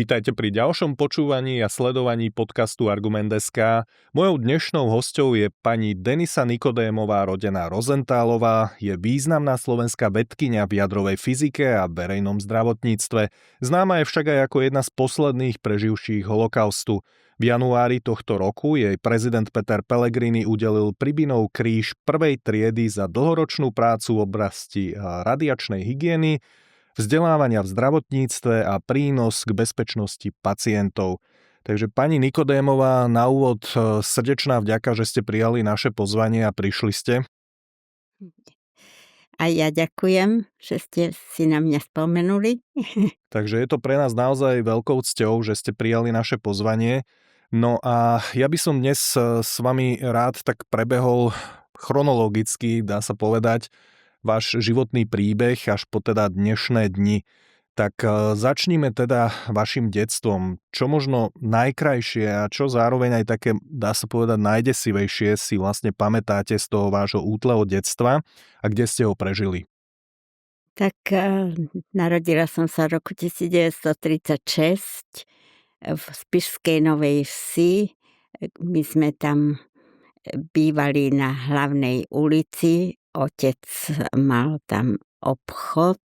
Vítajte pri ďalšom počúvaní a sledovaní podcastu Argument.sk. Mojou dnešnou hosťou je pani Denisa Nikodémová, rodená Rozentálová, je významná slovenská vedkyňa v jadrovej fyzike a verejnom zdravotníctve. Známa je však aj ako jedna z posledných preživších holokaustu. V januári tohto roku jej prezident Peter Pellegrini udelil Pribinov kríž prvej triedy za dlhoročnú prácu v oblasti radiačnej hygieny, vzdelávania v zdravotníctve a prínos k bezpečnosti pacientov. Takže pani Nikodémová, na úvod srdečná vďaka, že ste prijali naše pozvanie a prišli ste. A ja ďakujem, že ste si na mňa spomenuli. Takže je to pre nás naozaj veľkou cťou, že ste prijali naše pozvanie. No a ja by som dnes s vami rád tak prebehol chronologicky, dá sa povedať, váš životný príbeh až po teda dnešné dni. Tak začníme teda vašim detstvom. Čo možno najkrajšie a čo zároveň aj také, dá sa povedať, najdesivejšie si vlastne pamätáte z toho vášho útleho detstva a kde ste ho prežili? Tak narodila som sa v roku 1936 v Spišskej Novej Vsi. My sme tam bývali na hlavnej ulici. Otec mal tam obchod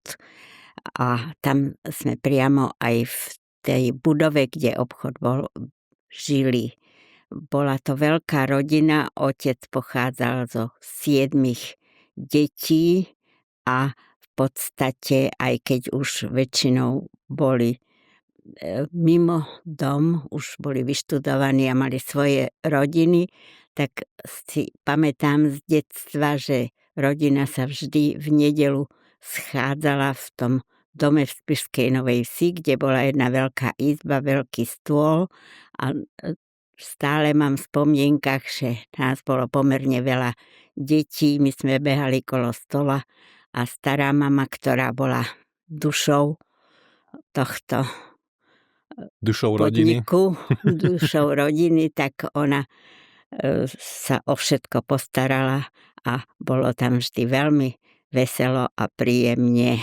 a tam sme priamo aj v tej budove, kde obchod bol, žili. Bola to veľká rodina, otec pochádzal zo 7 detí a v podstate, aj keď už väčšinou boli mimo dom, už boli vyštudovaní a mali svoje rodiny, tak si pamätám z detstva, že rodina sa vždy v nedeľu schádzala v tom dome v Spišskej Novej Vsi, kde bola jedna veľká izba, veľký stôl a stále mám v spomienkach, že nás bolo pomerne veľa detí, my sme behali kolo stola a stará mama, ktorá bola dušou tohto podniku, dušou rodiny, tak ona sa o všetko postarala a bolo tam vždy veľmi veselo a príjemne.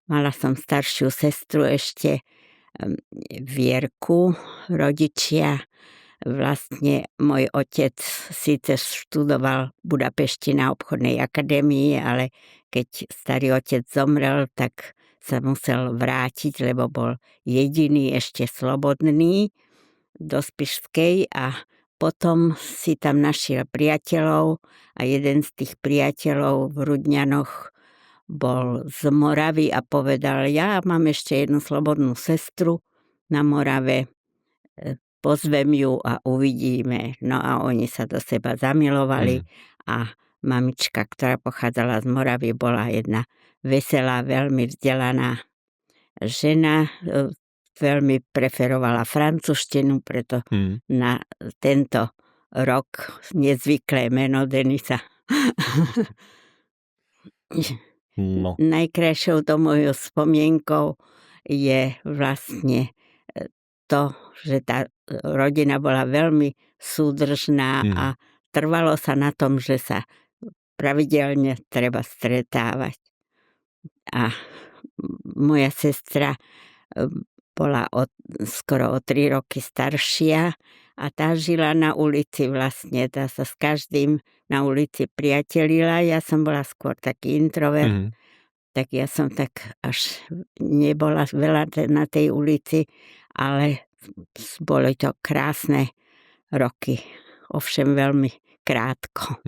Mala som staršiu sestru ešte, Vierku, rodičia. Vlastne môj otec síce študoval v Budapešti na obchodnej akadémii, ale keď starý otec zomrel, tak sa musel vrátiť, lebo bol jediný ešte slobodný do Spišskej a potom si tam našiel priateľov a jeden z tých priateľov v Rudňanoch bol z Moravy a povedal, ja mám ešte jednu slobodnú sestru na Morave, pozvem ju a uvidíme. No a oni sa do seba zamilovali a mamička, ktorá pochádzala z Moravy, bola jedna veselá, veľmi vzdelaná žena, veľmi preferovala francúzštinu, preto na tento rok nezvyklé meno Denisa. No. Najkrajšou to mojou spomienkou je vlastne to, že tá rodina bola veľmi súdržná a trvalo sa na tom, že sa pravidelne treba stretávať. A moja sestra bola skoro o 3 roky staršia a tá žila na ulici vlastne, tá sa s každým na ulici priatelila. Ja som bola skôr taký introvert, tak ja som tak až nebola veľa na tej ulici, ale boli to krásne roky, ovšem veľmi krátko.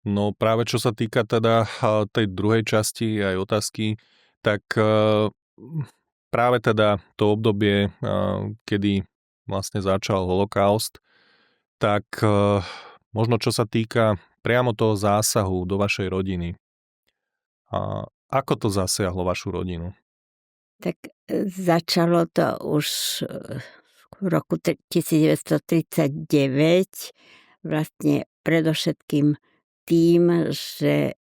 No práve čo sa týka teda tej druhej časti aj otázky, tak práve teda to obdobie, kedy vlastne začal holokaust, tak možno čo sa týka priamo toho zásahu do vašej rodiny. Ako to zasiahlo vašu rodinu? Tak začalo to už v roku 1939, vlastne predovšetkým tým, že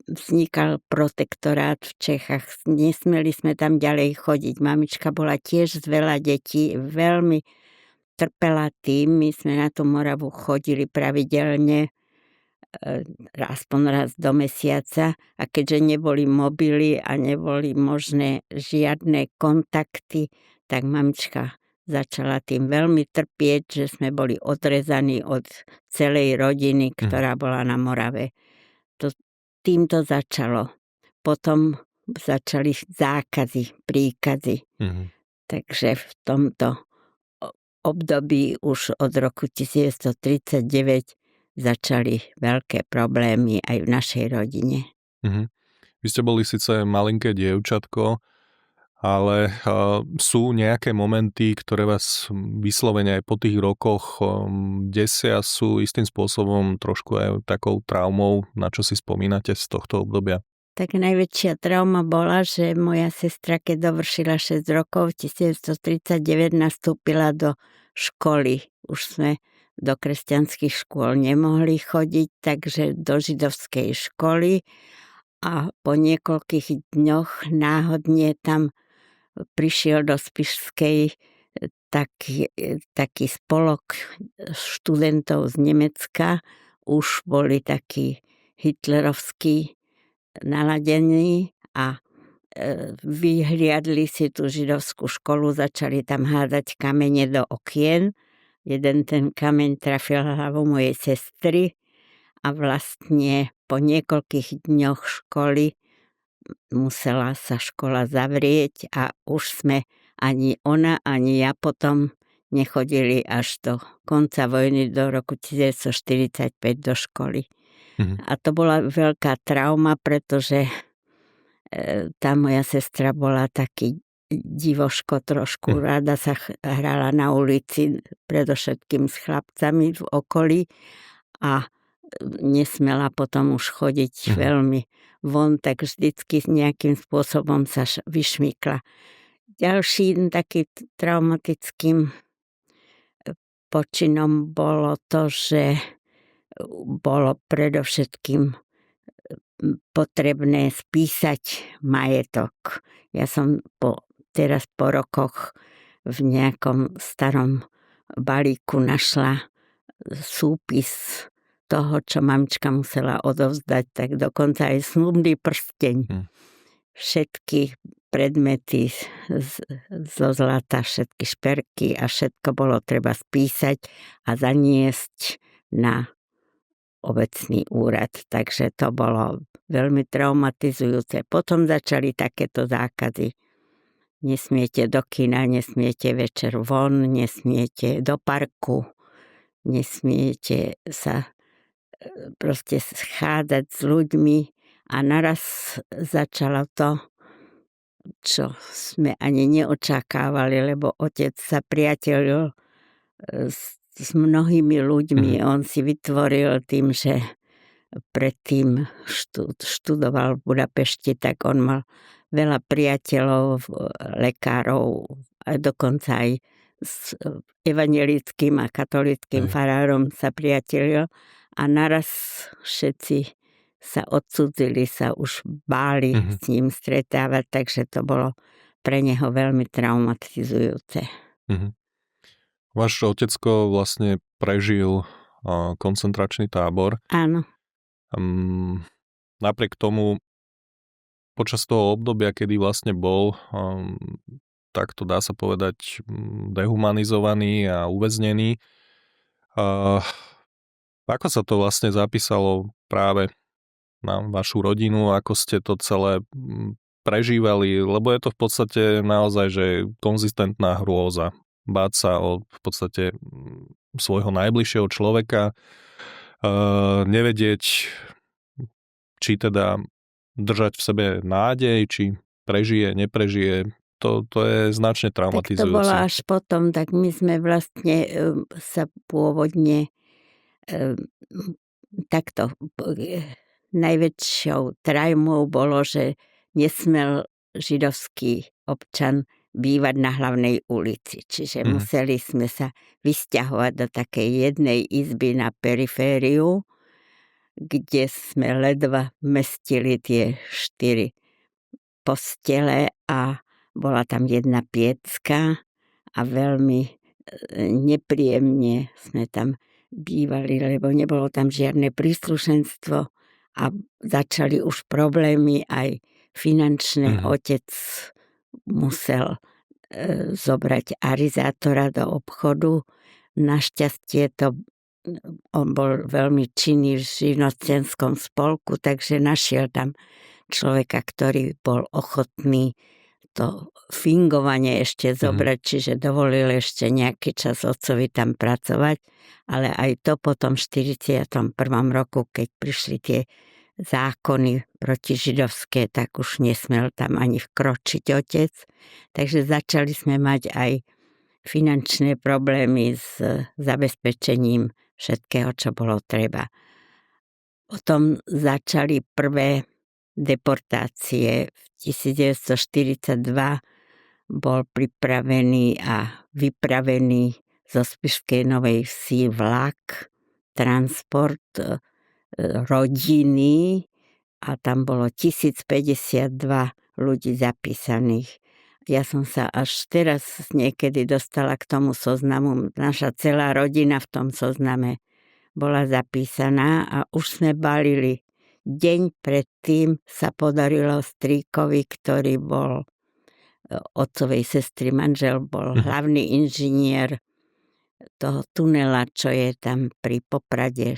vznikal protektorát v Čechách. Nesmeli sme tam ďalej chodiť. Mamička bola tiež z veľa detí, veľmi trpela tým. My sme na tú Moravu chodili pravidelne aspoň raz do mesiaca. A keďže neboli mobily a neboli možné žiadne kontakty, tak mamička začala tým veľmi trpieť, že sme boli odrezaní od celej rodiny, ktorá bola na Morave. Týmto začalo. Potom začali zákazy, príkazy. Takže v tomto období už od roku 1939 začali veľké problémy aj v našej rodine. Vy ste boli síce malinké dievčatko, ale sú nejaké momenty, ktoré vás vyslovene aj po tých rokoch desia, sú istým spôsobom trošku aj takou traumou, na čo si spomínate z tohto obdobia? Tak najväčšia trauma bola, že moja sestra, keď dovršila 6 rokov, 1939 nastúpila do školy. Už sme do kresťanských škôl nemohli chodiť, takže do židovskej školy a po niekoľkých dňoch náhodne tam prišiel do Spišskej taký spolok študentov z Nemecka. Už boli takí hitlerovskí naladení a vyhliadli si tú židovskú školu, začali tam hádať kamene do okien. Jeden ten kameň trafil hlavu mojej sestry a vlastne po niekoľkých dňoch školy musela sa škola zavrieť a už sme ani ona, ani ja potom nechodili až do konca vojny do roku 1945 do školy. A to bola veľká trauma, pretože tá moja sestra bola taký divoško trošku, rada sa hrala na ulici, predovšetkým s chlapcami v okolí a nesmela potom už chodiť veľmi von, tak vždycky nejakým spôsobom sa vyšmykla. Ďalším takým traumatickým počinom bolo to, že bolo predovšetkým potrebné spísať majetok. Ja som teraz po rokoch v nejakom starom balíku našla súpis toho, čo mamička musela odovzdať, tak dokonca aj snubný prsteň. Všetky predmety zo zlata, všetky šperky a všetko bolo treba spísať a zaniesť na obecný úrad. Takže to bolo veľmi traumatizujúce. Potom začali takéto zákazy. Nesmiete do kina, nesmiete večer von, nesmiete do parku, nesmiete sa proste schádzať s ľuďmi a naraz začalo to, čo sme ani neočakávali, lebo otec sa priateľil s mnohými ľuďmi. On si vytvoril tým, že predtým študoval v Budapešti, tak on mal veľa priateľov, lekárov a dokonca aj s evangelickým a katolíckym farárom sa priateľil a naraz všetci sa odcudzili, sa už báli s ním stretávať, takže to bolo pre neho veľmi traumatizujúce. Váš otecko vlastne prežil koncentračný tábor. Áno. Napriek tomu počas toho obdobia, kedy vlastne bol takto dá sa povedať dehumanizovaný a uväznený, ako sa to vlastne zapísalo práve na vašu rodinu, ako ste to celé prežívali, lebo je to v podstate naozaj, že konzistentná hrôza. Báť sa o v podstate svojho najbližšieho človeka, nevedieť, či teda držať v sebe nádej, či prežije, neprežije. To je značne traumatizujúce. Tak to bolo až potom, tak my sme vlastne sa pôvodne takto najväčšou traumou bolo, že nesmel židovský občan bývať na hlavnej ulici. Čiže museli sme sa vysťahovať do takej jednej izby na perifériu, kde sme ledva mestili tie 4 postele a bola tam jedna piecka a veľmi nepríjemne sme tam bývali, lebo nebolo tam žiadne príslušenstvo a začali už problémy aj finančné. Otec musel zobrať arizátora do obchodu. Našťastie on bol veľmi činný v živnostenskom spolku, takže našiel tam človeka, ktorý bol ochotný to fingovanie ešte zobrať, čiže dovolil ešte nejaký čas otcovi tam pracovať, ale aj to potom v 41. roku, keď prišli tie zákony protižidovské, tak už nesmel tam ani vkročiť otec. Takže začali sme mať aj finančné problémy s zabezpečením všetkého, čo bolo treba. Potom začali prvé deportácie. V 1942 bol pripravený a vypravený zo Spišskej Novej Vsi vlak, transport rodiny a tam bolo 1052 ľudí zapísaných. Ja som sa až teraz niekedy dostala k tomu zoznamu. Naša celá rodina v tom zozname bola zapísaná a už sme balili. Deň predtým sa podarilo strýkovi, ktorý bol otcovej sestry manžel, bol hlavný inžinier toho tunela, čo je tam pri Poprade,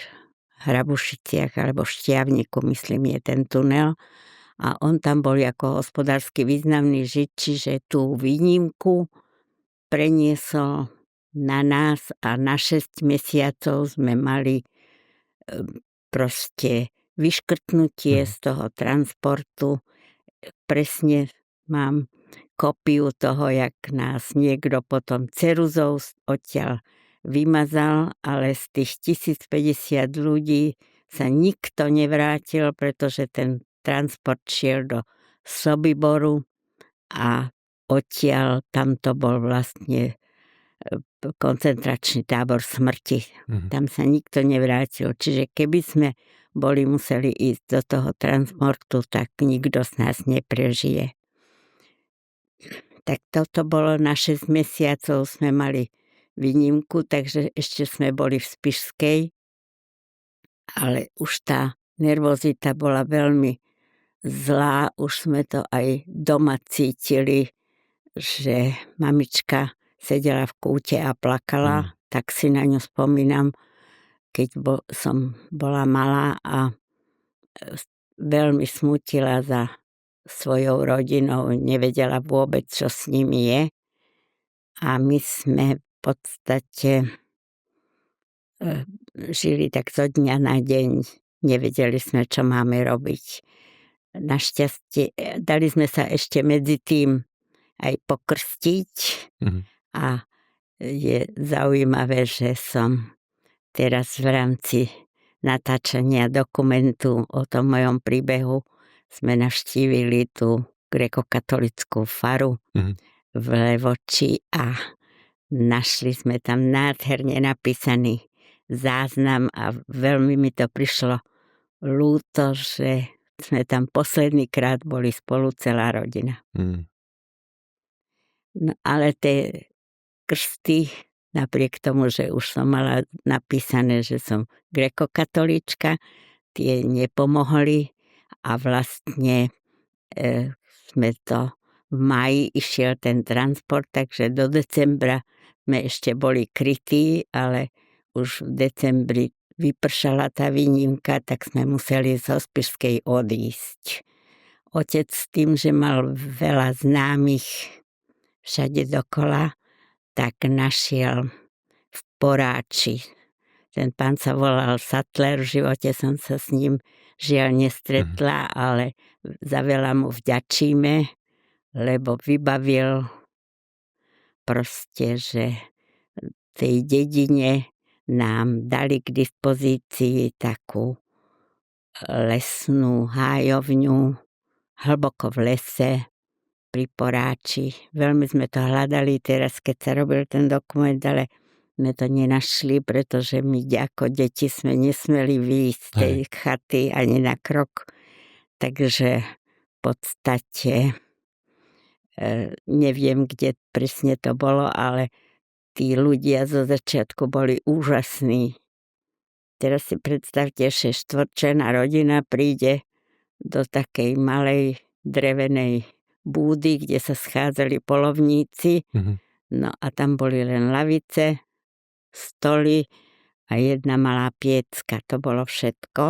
Hrabušiciach alebo Štiavniku, myslím, je ten tunel. A on tam bol ako hospodársky významný Žid, čiže tú výnimku preniesol na nás a na 6 mesiacov sme mali proste vyškrtnutie z toho transportu. Presne mám kopiu toho, jak nás niekto potom ceruzou odtiaľ vymazal, ale z tých 1050 ľudí sa nikto nevrátil, pretože ten transport šiel do Sobiboru a odtiaľ tamto bol vlastne koncentračný tábor smrti. Tam sa nikto nevrátil. Čiže keby sme boli museli ísť do toho transportu, tak nikto z nás neprežije. Tak toto bolo na 6 mesiacov, sme mali výnimku, takže ešte sme boli v Spišskej, ale už tá nervozita bola veľmi zlá, už sme to aj doma cítili, že mamička sedela v kúte a plakala, tak si na ňu spomínam, keď som bola malá a veľmi smutila za svojou rodinou, nevedela vôbec, čo s nimi je. A my sme v podstate žili tak zo dňa na deň, nevedeli sme, čo máme robiť. Našťastie dali sme sa ešte medzi tým aj pokrstiť a je zaujímavé, že som teraz v rámci natáčania dokumentu o tom mojom príbehu sme navštívili tú grékokatolickú faru v Levoči a našli sme tam nádherne napísaný záznam a veľmi mi to prišlo ľúto, že sme tam posledný krát boli spolu celá rodina. No, ale tie krsty, napriek tomu, že už som mala napísané, že som grékokatolíčka, tie nepomohli a vlastne sme to v máji išiel ten transport, takže do decembra sme ešte boli krytí, ale už v decembri vypršala tá výnimka, tak sme museli zo Spišskej odísť. Otec s tým, že mal veľa známych všade dokola, tak našiel v Poráči. Ten pán sa volal Sattler, v živote som sa s ním žiaľ nestretla, ale za veľa mu vďačíme, lebo vybavil proste, že tej dedine nám dali k dispozícii takú lesnú hájovňu hlboko v lese pri Poráči. Veľmi sme to hľadali teraz, keď sa robil ten dokument, ale sme to nenašli, pretože my ako deti sme nesmeli výjsť z tej chaty ani na krok. Takže v podstate neviem, kde presne to bolo, ale tí ľudia zo začiatku boli úžasní. Teraz si predstavte, že štvorčlenná rodina príde do takej malej drevenej búdy, kde sa schádzali polovníci. No a tam boli len lavice, stoly a jedna malá piecka. To bolo všetko.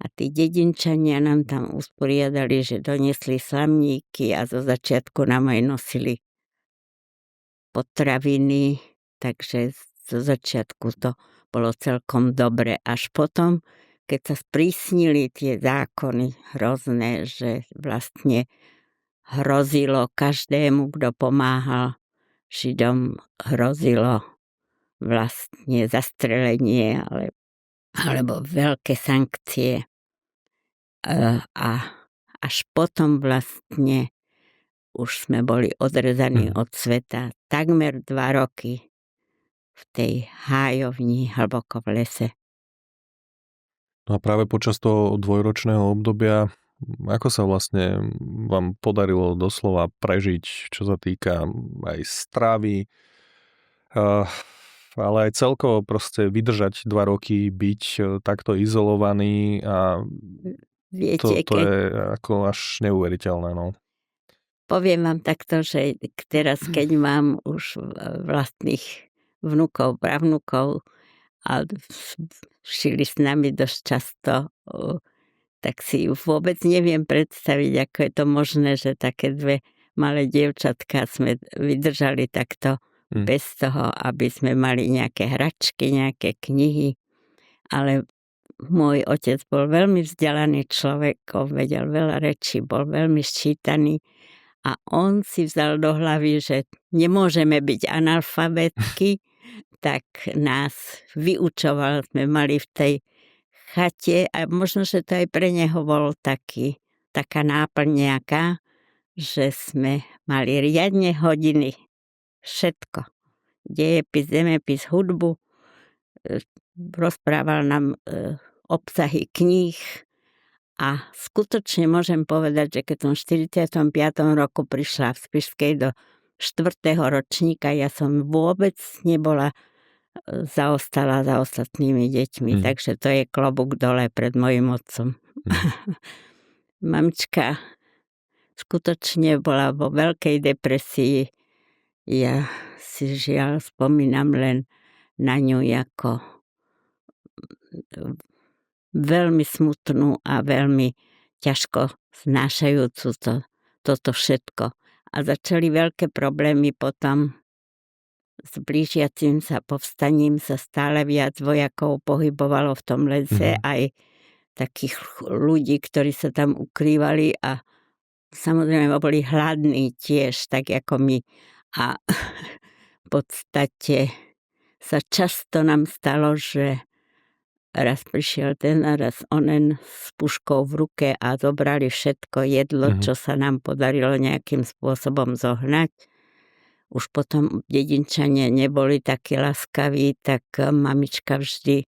A tí dedinčania nám tam usporiadali, že doniesli slamníky a zo začiatku nám aj nosili potraviny, takže zo začiatku to bolo celkom dobre. Až potom, keď sa sprísnili tie zákony hrozné, že vlastne hrozilo každému, kto pomáhal Židom, hrozilo vlastne zastrelenie alebo veľké sankcie. A až potom vlastne už sme boli odrezaní od sveta takmer 2 roky v tej hájovni hlboko v lese. No a práve počas toho dvojročného obdobia, ako sa vlastne vám podarilo doslova prežiť, čo sa týka aj stravy, ale aj celkovo proste vydržať 2 roky, byť takto izolovaný a Viete, to je ako až neuveriteľné, no. Poviem vám takto, že teraz, keď mám už vlastných vnukov, pravnukov a šili s nami dosť často, tak si vôbec neviem predstaviť, ako je to možné, že také 2 malé dievčatka sme vydržali takto bez toho, aby sme mali nejaké hračky, nejaké knihy. Ale môj otec bol veľmi vzdelaný človek, vedel veľa rečí, bol veľmi sčítaný. A on si vzal do hlavy, že nemôžeme byť analfabetky, tak nás vyučoval. Sme mali v tej chate a možno, že to aj pre neho bol taká náplň nejaká, že sme mali riadne hodiny. Všetko. Dejepis, zemepis, hudbu. Rozprával nám obsahy kníh. A skutočne môžem povedať, že keď som v 45. roku prišla v Spišskej do 4. ročníka, ja som vôbec nebola zaostala za ostatnými deťmi, takže to je klobúk dole pred mojim otcom. Mamička skutočne bola vo veľkej depresii. Ja si žiaľ spomínam len na ňu ako veľmi smutnú a veľmi ťažko znášajúcu toto všetko. A začali veľké problémy potom s blížiacim sa povstaním sa stále viac vojakov pohybovalo v tom lese, aj takých ľudí, ktorí sa tam ukrývali a samozrejme boli hladní tiež, tak ako my. A v podstate sa často nám stalo, že raz prišiel ten a raz onen s puškou v ruke a zobrali všetko jedlo, čo sa nám podarilo nejakým spôsobom zohnať. Už potom dedinčania neboli takí laskaví, tak mamička vždy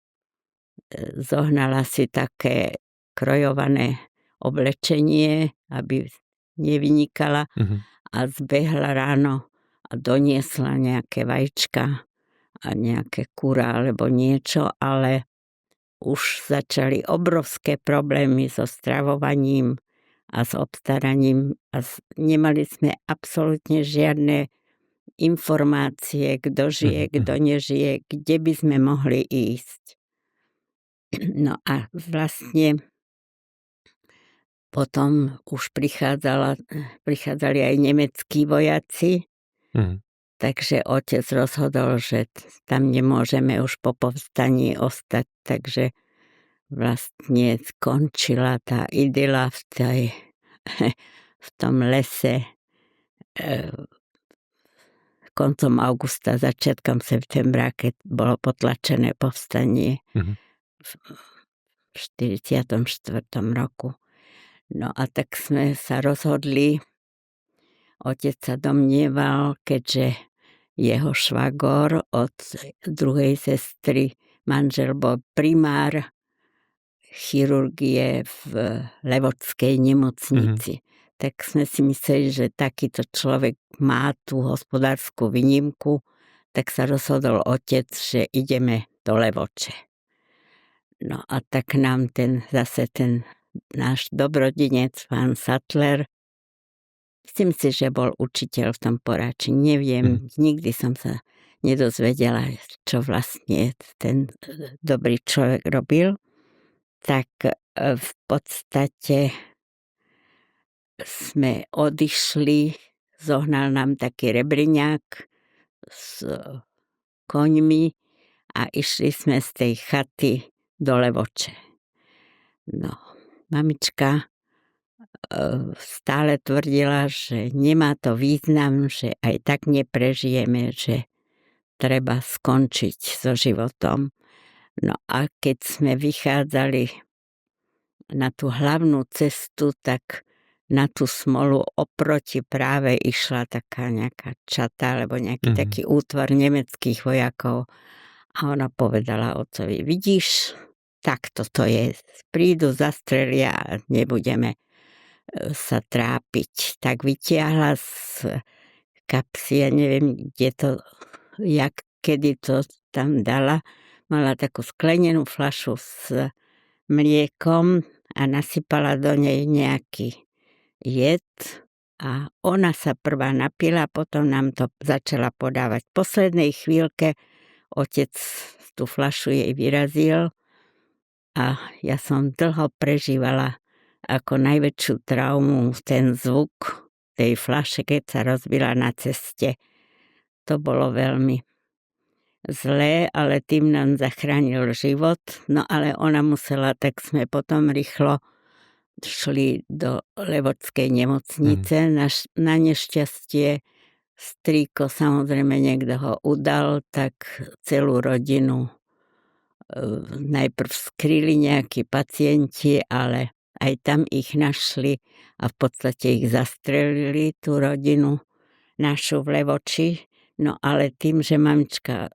zohnala si také krojované oblečenie, aby nevynikala a zbehla ráno a doniesla nejaké vajíčka a nejaké kura alebo niečo, ale už začali obrovské problémy so stravovaním a s obstaraním a nemali sme absolútne žiadne informácie, kto žije, kto nežije, kde by sme mohli ísť. No a vlastne potom už prichádzali aj nemeckí vojaci, takže otec rozhodol, že tam nemôžeme už po povstaní ostať, takže vlastne skončila tá idyla v tom lese koncom augusta, začiatkom septembra, keď bolo potlačené povstanie v 44. roku. No a tak sme sa rozhodli, otec sa domnieval, keďže jeho švagor od druhej sestry, manžel bol primár chirurgie v Levočskej nemocnici. Tak sme si mysleli, že takýto človek má tú hospodárskú výnimku, tak sa rozhodol otec, že ideme do Levoče. No a tak nám zase ten náš dobrodinec, pán Sattler, myslím si, že bol učiteľ v tom Poráči. Neviem, nikdy som sa nedozvedela, čo vlastne ten dobrý človek robil. Tak v podstate sme odišli, zohnal nám taký rebriňák s koňmi a išli sme z tej chaty do Levoče. No, mamička stále tvrdila, že nemá to význam, že aj tak neprežijeme, že treba skončiť so životom. No a keď sme vychádzali na tú hlavnú cestu, tak na tú Smolu oproti práve išla taká nejaká čata, alebo nejaký taký útvar nemeckých vojakov. A ona povedala otcovi, vidíš, takto to je. Prídu, zastrelia a nebudeme sa trápiť. Tak vytiahla z kapsy, ja neviem, kde to, kedy to tam dala. Mala takú sklenenú fľašu s mliekom a nasypala do nej nejaký jed a ona sa prvá napila, potom nám to začala podávať. V poslednej chvíľke otec tú fľašu jej vyrazil a ja som dlho prežívala ako najväčšiu traumu ten zvuk tej fľaše, keď sa rozbila na ceste. To bolo veľmi zlé, ale tým nám zachránil život. No ale ona musela, tak sme potom rýchlo šli do Levočskej nemocnice. Na nešťastie strýko, samozrejme niekto ho udal, tak celú rodinu najprv skryli nejakí pacienti, ale aj tam ich našli a v podstate ich zastrelili, tú rodinu našu v Levoči. No ale tým, že mamička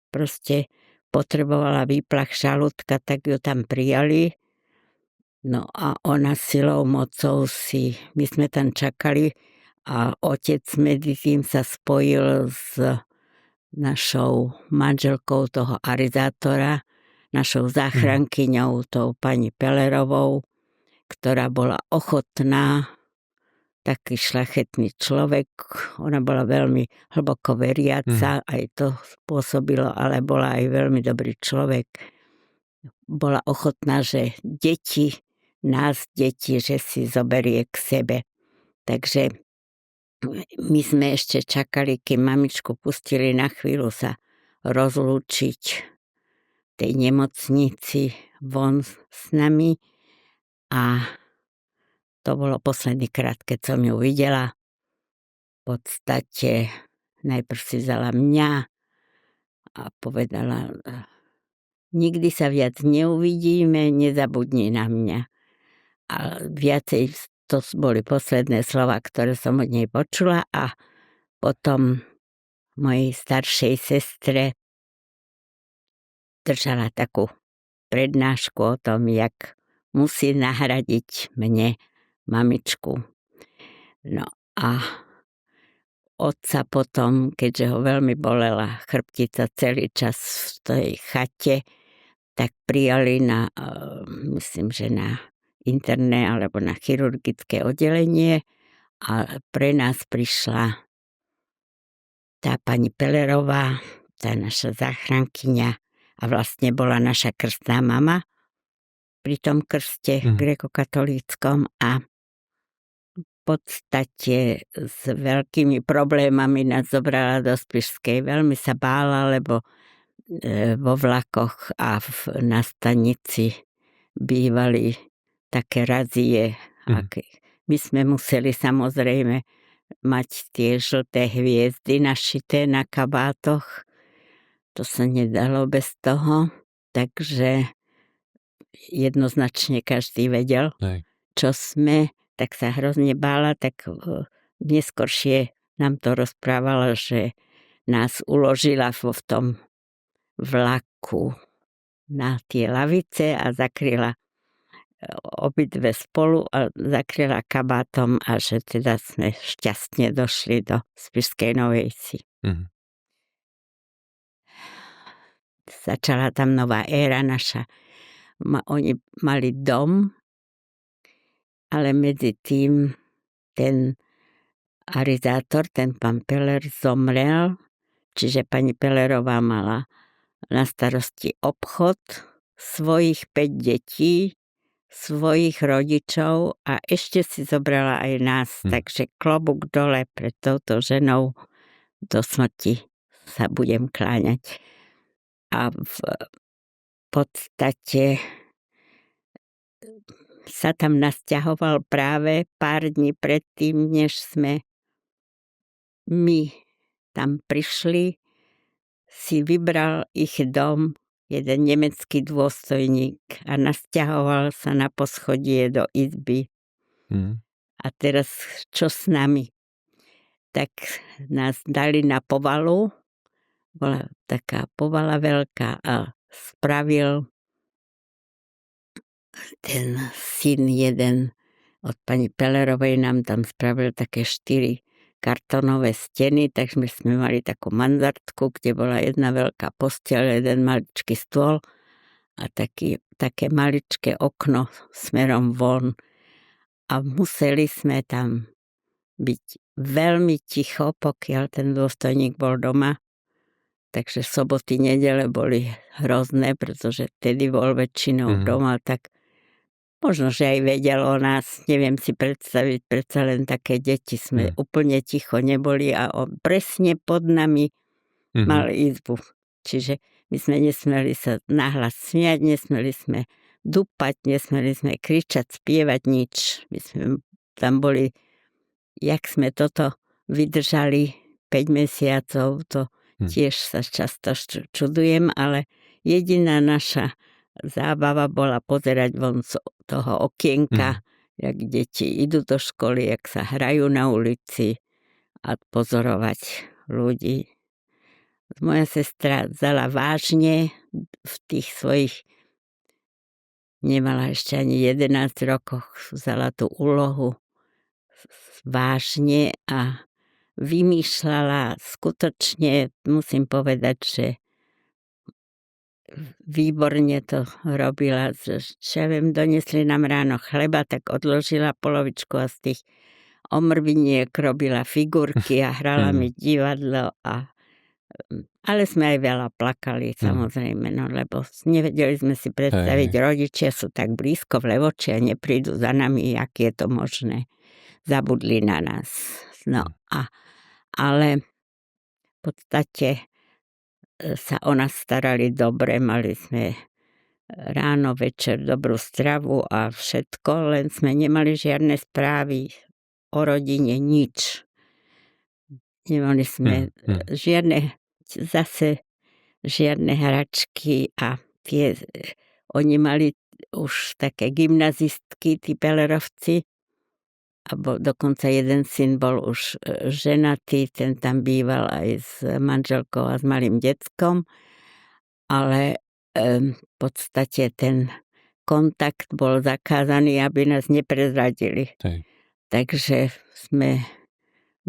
proste potrebovala výplach žalúdka, tak ju tam prijali. No a ona silou mocou my sme tam čakali a otec medzi tým sa spojil s našou manželkou toho arizátora, našou záchrankyňou, tou pani Pellerovou, ktorá bola ochotná, taký šľachetný človek. Ona bola veľmi hlboko veriaca, aj to spôsobilo, ale bola aj veľmi dobrý človek. Bola ochotná, že nás deti, že si zoberie k sebe. Takže my sme ešte čakali, kým mamičku pustili na chvíľu sa rozlúčiť v tej nemocnici von s nami a to bolo posledný krát, keď som ju videla. V podstate najprv si vzala mňa a povedala, nikdy sa viac neuvidíme, nezabudni na mňa. A viacej, to boli posledné slova, ktoré som od nej počula a potom mojej staršej sestre držala takú prednášku o tom, jak musí nahradiť mne mamičku. No a otca potom, keďže ho veľmi bolela chrbtica celý čas v tej chate, tak prijali myslím, že na interné alebo na chirurgické oddelenie a pre nás prišla tá pani Pellerová, tá naša záchrankyňa a vlastne bola naša krstná mama pri tom krste grékokatolíckom a v podstate s veľkými problémami nás zobrala do Spišskej. Veľmi sa bála, lebo vo vlakoch a na stanici bývali také razie. My sme museli samozrejme mať tie žlté hviezdy našité na kabátoch. To sa nedalo bez toho. Takže jednoznačne každý vedel, čo sme. Tak sa hrozne bála, tak neskôršie nám to rozprávala, že nás uložila v tom vlaku na tie lavice a zakryla obidve spolu a zakryla kabátom a že teda sme šťastne došli do Spišskej Novej Vsi. začala tam nová éra naša. Oni mali dom, ale medzi tým ten arizátor, ten pán Peller zomrel, čiže pani Pellerová mala na starosti obchod, svojich 5 detí, svojich rodičov a ešte si zobrala aj nás. Takže klobúk dole pred touto ženou do smrti sa budem kláňať. A v podstate sa tam nasťahoval práve pár dní predtým, než sme my tam prišli, si vybral ich dom jeden nemecký dôstojník a nasťahoval sa na poschodie do izby. A teraz čo s nami? Tak nás dali na povalu, bola taká povala veľká a spravil ten syn jeden od pani Pellerovej nám tam spravil také 4 kartonové steny, takže sme mali takú mansardku, kde bola jedna veľká posteľ, jeden maličký stôl a také maličké okno smerom von. A museli sme tam byť veľmi ticho, pokiaľ ten dôstojník bol doma. Takže soboty, nedele boli hrozné, pretože vtedy bol väčšinou doma, tak možno, že aj vedel o nás, neviem si predstaviť, predsa len také deti sme úplne ticho neboli a on presne pod nami mal izbu. Čiže my sme nesmeli sa nahlas smiať, nesmeli sme dupať, nesmeli sme kričať, spievať, nič. My sme tam boli, jak sme toto vydržali 5 mesiacov, to tiež sa často čudujem, ale jediná naša zábava bola pozerať von z toho okienka, jak deti idú do školy, jak sa hrajú na ulici a pozorovať ľudí. Moja sestra vzala vážne v tých svojich, nemala ešte ani 11 rokoch, vzala tú úlohu vážne a vymýšľala skutočne, musím povedať, že výborne to robila, že ja viem, donesli nám ráno chleba, tak odložila polovičku a z tých omrviniek robila figurky a hrala mi divadlo ale sme aj veľa plakali, samozrejme, no lebo nevedeli sme si predstaviť, rodičia sú tak blízko v Levoči a neprídu za nami, jak je to možné. Zabudli na nás. No ale v podstate sa o nás starali dobre, mali sme ráno, večer dobrú stravu a všetko, len sme nemali žiadne správy o rodine, nič. Nemali sme žiadne hračky a oni mali už také gymnazistky, tí Pellerovci, a dokonca jeden syn bol už ženatý, ten tam býval aj s manželkou a s malým deckom, ale v podstate ten kontakt bol zakázaný, aby nás neprezradili. Takže sme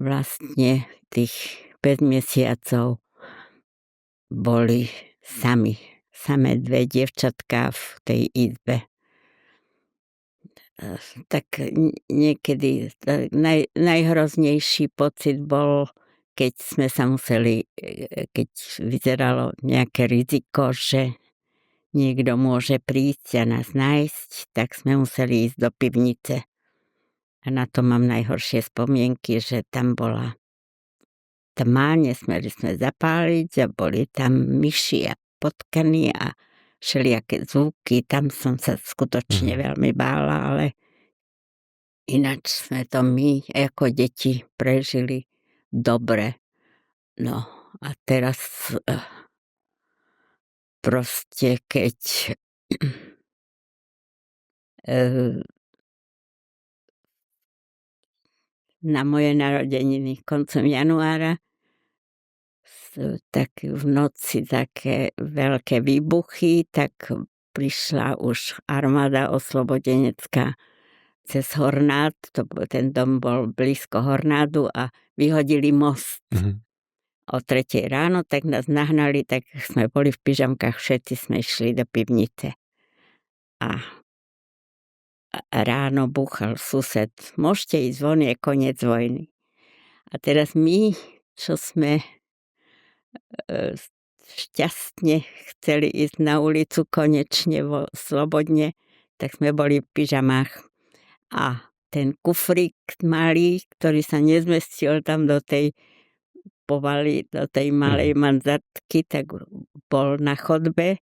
vlastne tých 5 mesiacov boli samé 2 dievčatká v tej izbe. Tak niekedy najhroznejší pocit bol, keď sme sa museli, keď vyzeralo nejaké riziko, že niekto môže prísť a nás nájsť, tak sme museli ísť do pivnice. A na to mám najhoršie spomienky, že tam bola tma, nesmeli sme zapáliť a boli tam myši a potkany a všelijaké zvuky. Tam som sa skutočne veľmi bála, ale ináč sme to my ako deti prežili dobre. No a teraz proste keď na moje narodeniny koncom januára tak v noci také veľké výbuchy, tak prišla už armáda oslobodenecká cez Hornád, ten dom bol blízko Hornádu a vyhodili most. o 3 ráno, tak nás nahnali, tak sme boli v pyžamkách, všetci sme išli do pivnice. A ráno búchal sused, môžete ísť von, je koniec vojny. A teraz my, čo sme šťastne chceli ísť na ulicu konečne slobodne, tak sme boli v pyžamách. A ten kufrík malý, ktorý sa nezmestil tam do tej povaly, do tej malej manzatky, tak bol na chodbe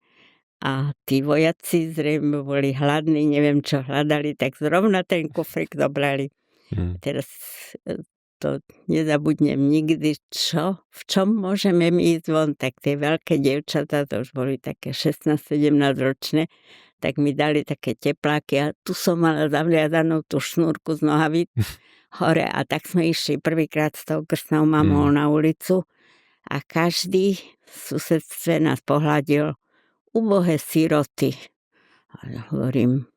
a tí vojaci zrejme boli hladní, neviem čo hľadali, tak zrovna ten kufrík dobrali. Teraz to nezabudnem nikdy, v čom môžeme my ísť von, tak tie veľké dievčatá, to už boli také 16-17 ročné, tak mi dali také tepláky a tu som mala zavliadanú tú šnúrku z nohavíc hore a tak sme išli prvýkrát s tou krstnou mamou na ulicu a každý v susedstve nás pohľadil, ubohé siroty. A ja hovorím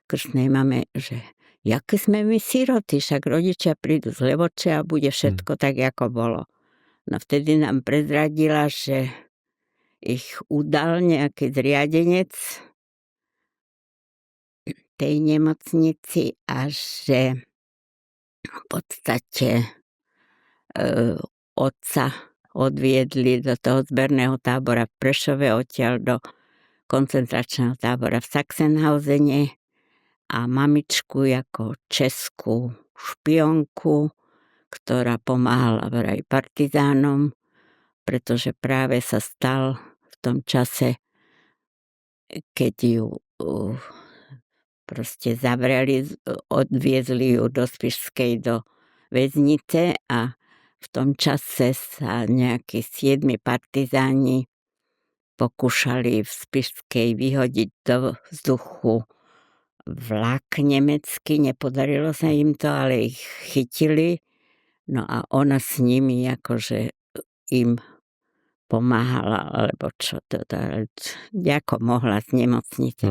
krstnej mame, že jaké sme my siroty, však rodičia prídu z Levoče a bude všetko tak, ako bolo. No vtedy nám prezradila, že ich udal nejaký zriadenec tej nemocnici a že v podstate otca odviedli do toho zberného tábora v Prešove, odtiaľ do koncentračného tábora v Sachsenhausene a mamičku ako českú špionku, ktorá pomáhala vraj partizánom, pretože práve sa stal v tom čase, keď ju proste zavreli, odviezli ju do Spišskej do väznice a v tom čase sa nejakí 7 partizáni pokúšali v Spišskej vyhodiť do vzduchu vlak nemecký, nepodarilo sa im to, ale ich chytili. No a ona s nimi akože im pomáhala, alebo čo to, ako mohla z nemocnice.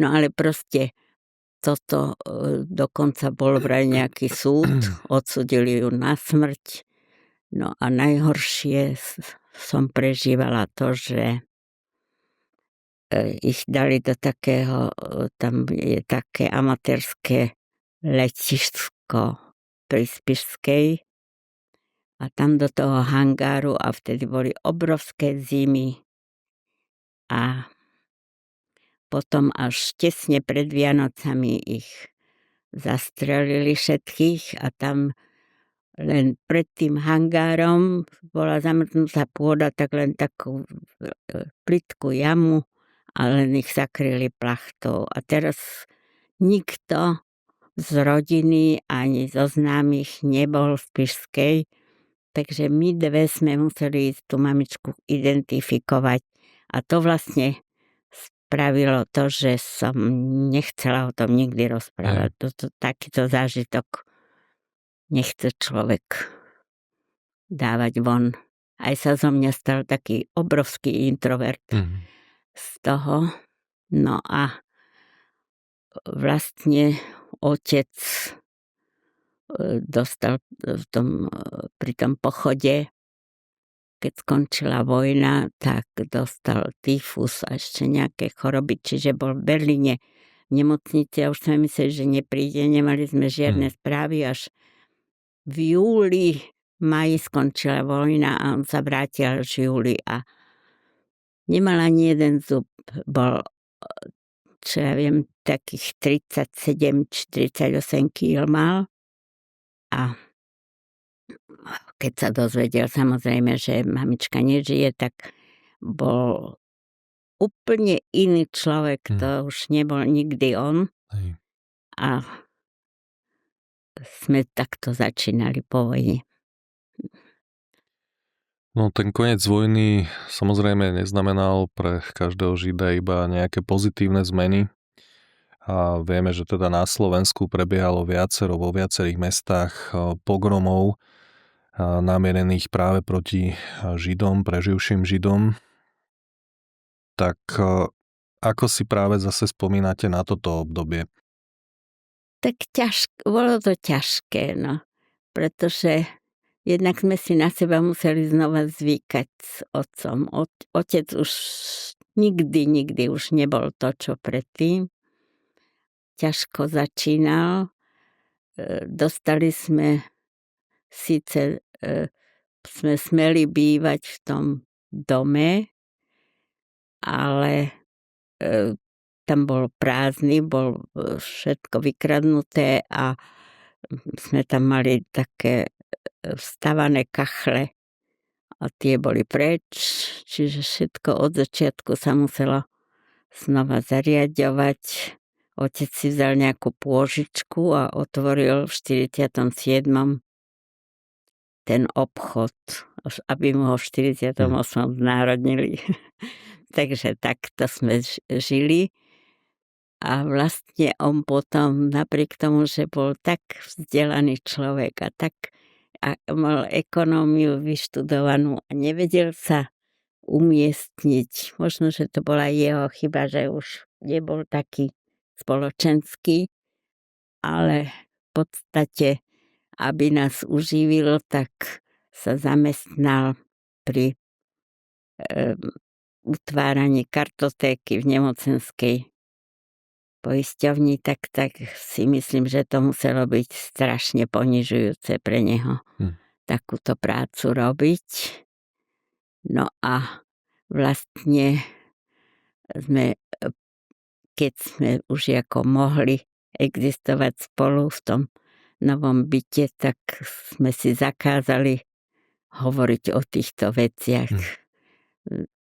No ale proste toto dokonca bol vraj nejaký súd, odsúdili ju na smrť. No a najhoršie som prežívala to, že ich dali do takého, tam je také amatérske letisko pri Spišskej a tam do toho hangáru a vtedy boli obrovské zimy a potom až tesne pred Vianocami ich zastrelili všetkých a tam len pred tým hangárom bola zamrznutá pôda, tak len takú plytkú jamu a len ich zakryli plachtou. A teraz nikto z rodiny ani zo známych nebol v Spišskej, takže my dve sme museli ísť tú mamičku identifikovať a to vlastne spravilo to, že som nechcela o tom nikdy rozprávať. Takýto zážitok nechce človek dávať von. Aj sa zo mňa stal taký obrovský introvert z toho. No a vlastne otec dostal pri tom pochode, keď skončila vojna, tak dostal tyfus a ešte nejaké choroby, čiže bol v Berlíne v nemocnici a už sme mysleli, že nepríde, nemali sme žiadne správy, až v júli, maji skončila vojna a on sa vrátil v júli a nemal ani jeden zub, bol, čo ja viem, takých 37 či 38 kg mal a keď sa dozvedel samozrejme, že mamička nežije, tak bol úplne iný človek, to už nebol nikdy on. A sme takto začínali po vojne. No ten koniec vojny samozrejme neznamenal pre každého Žida iba nejaké pozitívne zmeny. A vieme, že teda na Slovensku prebiehalo vo viacerých mestách pogromov namierených práve proti Židom, preživším Židom. Tak ako si práve zase spomínate na toto obdobie? Tak bolo to ťažké, no. Pretože jednak sme si na seba museli znova zvykať s otcom. Otec už nikdy už nebol to, čo predtým. Ťažko začínal. Dostali sme síce sme smeli bývať v tom dome, ale tam bol prázdny, bol všetko vykradnuté a sme tam mali také vstavané kachle a tie boli preč, čiže všetko od začiatku sa muselo znova zariaďovať. Otec si vzal nejakú pôžičku a otvoril v 47. ten obchod, aby mu ho v 48. znárodnili. Takže takto sme žili. A vlastne on potom, napriek tomu, že bol tak vzdelaný človek a mal ekonómiu vyštudovanú a nevedel sa umiestniť. Možno, že to bola jeho chyba, že už nebol taký spoločenský, ale v podstate, aby nás uživil, tak sa zamestnal pri utváraní kartotéky v nemocenskej poisťovni, tak si myslím, že to muselo byť strašne ponižujúce pre neho takúto prácu robiť. No a vlastne keď sme už ako mohli existovať spolu v tom novom byte, tak sme si zakázali hovoriť o týchto veciach.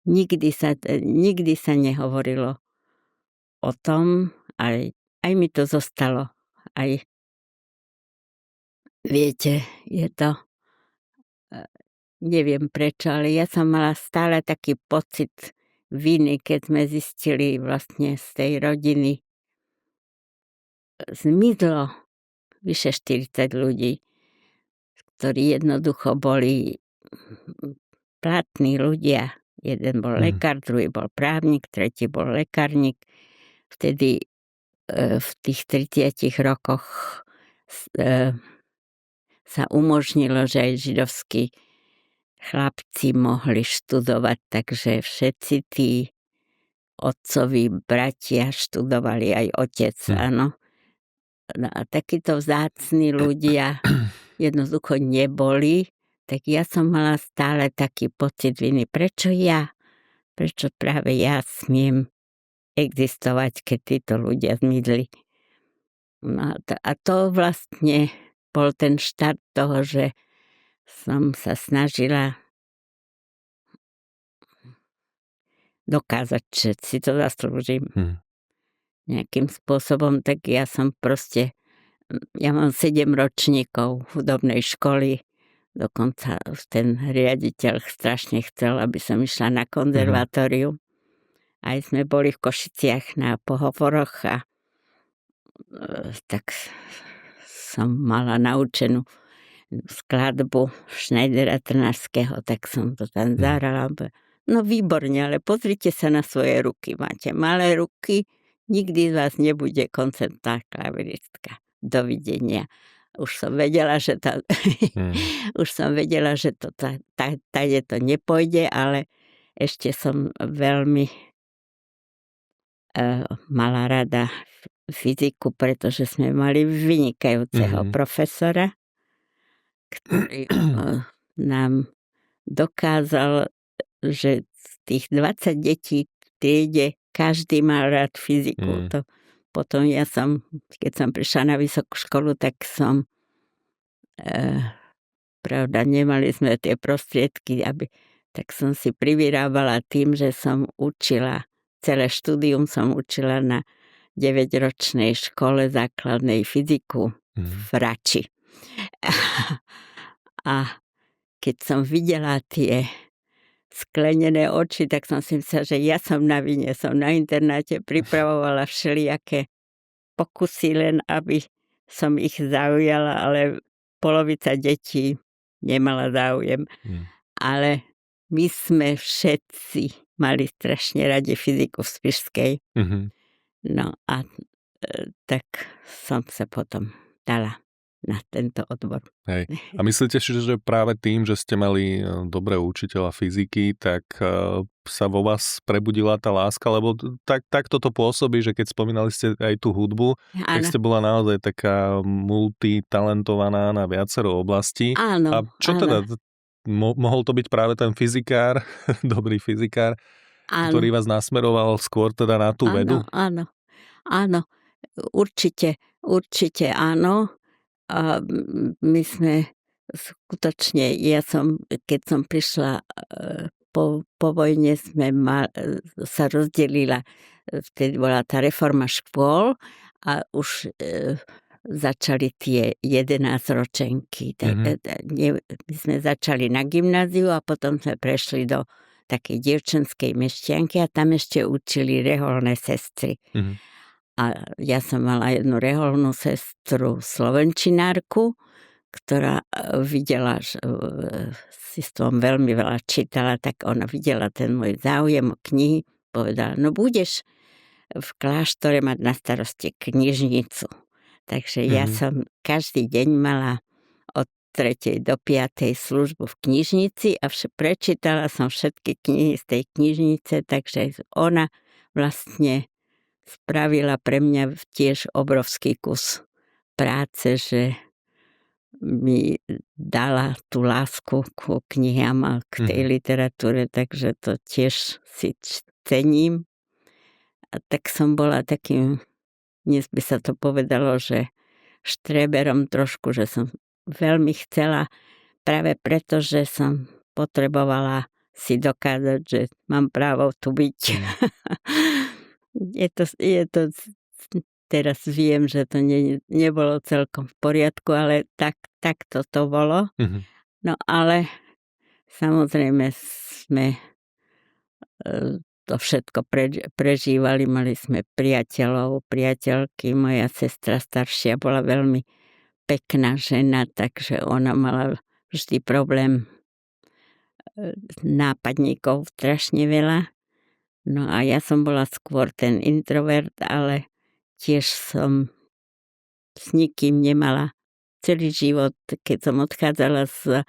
Nikdy sa nehovorilo o tom, aj mi to zostalo. Aj viete, je to, neviem prečo, ale ja som mala stále taký pocit viny, keď sme zistili vlastne z tej rodiny. Zmizlo vyše 40 ľudí, ktorí jednoducho boli platní ľudia. Jeden bol lekár, druhý bol právnik, tretí bol lekárnik. Vtedy v tých 30 rokoch sa umožnilo, že aj židovskí chlapci mohli študovať, takže všetci tí otcovi bratia študovali, aj otec, áno. No a takíto vzácni ľudia jednoducho neboli, tak ja som mala stále taký pocit viny. Prečo práve ja smiem existovať, keď títo ľudia zmizli. No a to vlastne bol ten štart toho, že som sa snažila dokázať, že si to zaslúžim. Nejakým spôsobom, tak ja mám 7 ročníkov hudobnej školy, dokonca ten riaditeľ strašne chcel, aby som išla na konzervatórium. Aj sme boli v Košiciach na pohovoroch a tak som mala naučenú skladbu Schneidera Trnavského, tak som to tam zahrala. No výborne, ale pozrite sa na svoje ruky. Máte malé ruky, nikdy z vás nebude koncertná klaviristka. Dovidenia. Už som vedela, že to nepôjde, ale ešte som veľmi mala rada fyziku, pretože sme mali vynikajúceho profesora, ktorý nám dokázal, že z tých 20 detí v triede každý mal rád fyziku. To potom keď som prišla na vysokú školu, tak pravda, nemali sme tie prostriedky, tak som si privyrábala tým, že som učila, celé štúdium som učila na 9-ročnej škole základnej fyziku v Rači. A keď som videla tie sklenené oči, tak som si myslela, že ja som na vine. Som na internáte pripravovala všelijaké pokusy, len aby som ich zaujala, ale polovica detí nemala záujem. Ale my sme všetci mali strašne radi fyziku v Spišskej. No a tak som sa potom dala na tento odbor. Hej. A myslíte si, že práve tým, že ste mali dobrého učiteľa fyziky, tak sa vo vás prebudila tá láska, lebo tak toto pôsobí, že keď spomínali ste aj tú hudbu, tak Áno, ste bola naozaj taká multitalentovaná na viacero oblastí. A áno, čo áno, teda, mohol to byť práve ten fyzikár, dobrý fyzikár, áno, ktorý vás nasmeroval skôr teda na tú áno, vedu? áno, áno, určite áno. A my sme skutočne, keď som prišla po vojne, sa rozdelila, vtedy bola tá reforma škôl a už začali tie 11-ročenky. My sme začali na gymnáziu a potom sme prešli do takej dievčenskej mešťanky a tam ešte učili reholné sestry. Mhm. A ja som mala jednu reholnú sestru slovenčinárku, ktorá videla, že si s tom veľmi veľa čítala, tak ona videla ten môj záujem o knihy, povedala, no budeš v kláštore mať na starosti knižnicu. Takže ja som každý deň mala od 3. do 5. službu v knižnici a prečítala som všetky knihy z tej knižnice, takže ona vlastne spravila pre mňa tiež obrovský kus práce, že mi dala tú lásku ku knihám a k tej literatúre, takže to tiež si cením. A tak som bola takým, dnes by sa to povedalo, že štreberom trošku, že som veľmi chcela, práve preto, že som potrebovala si dokázať, že mám právo tu byť. Je to, teraz viem, že to nebolo celkom v poriadku, ale tak to bolo. No ale samozrejme sme to všetko prežívali, mali sme priateľov, priateľky, moja sestra staršia bola veľmi pekná žena, takže ona mala vždy problém nápadníkov strašne veľa. No a ja som bola skôr ten introvert, ale tiež som s nikým nemala celý život. Keď som odchádzala z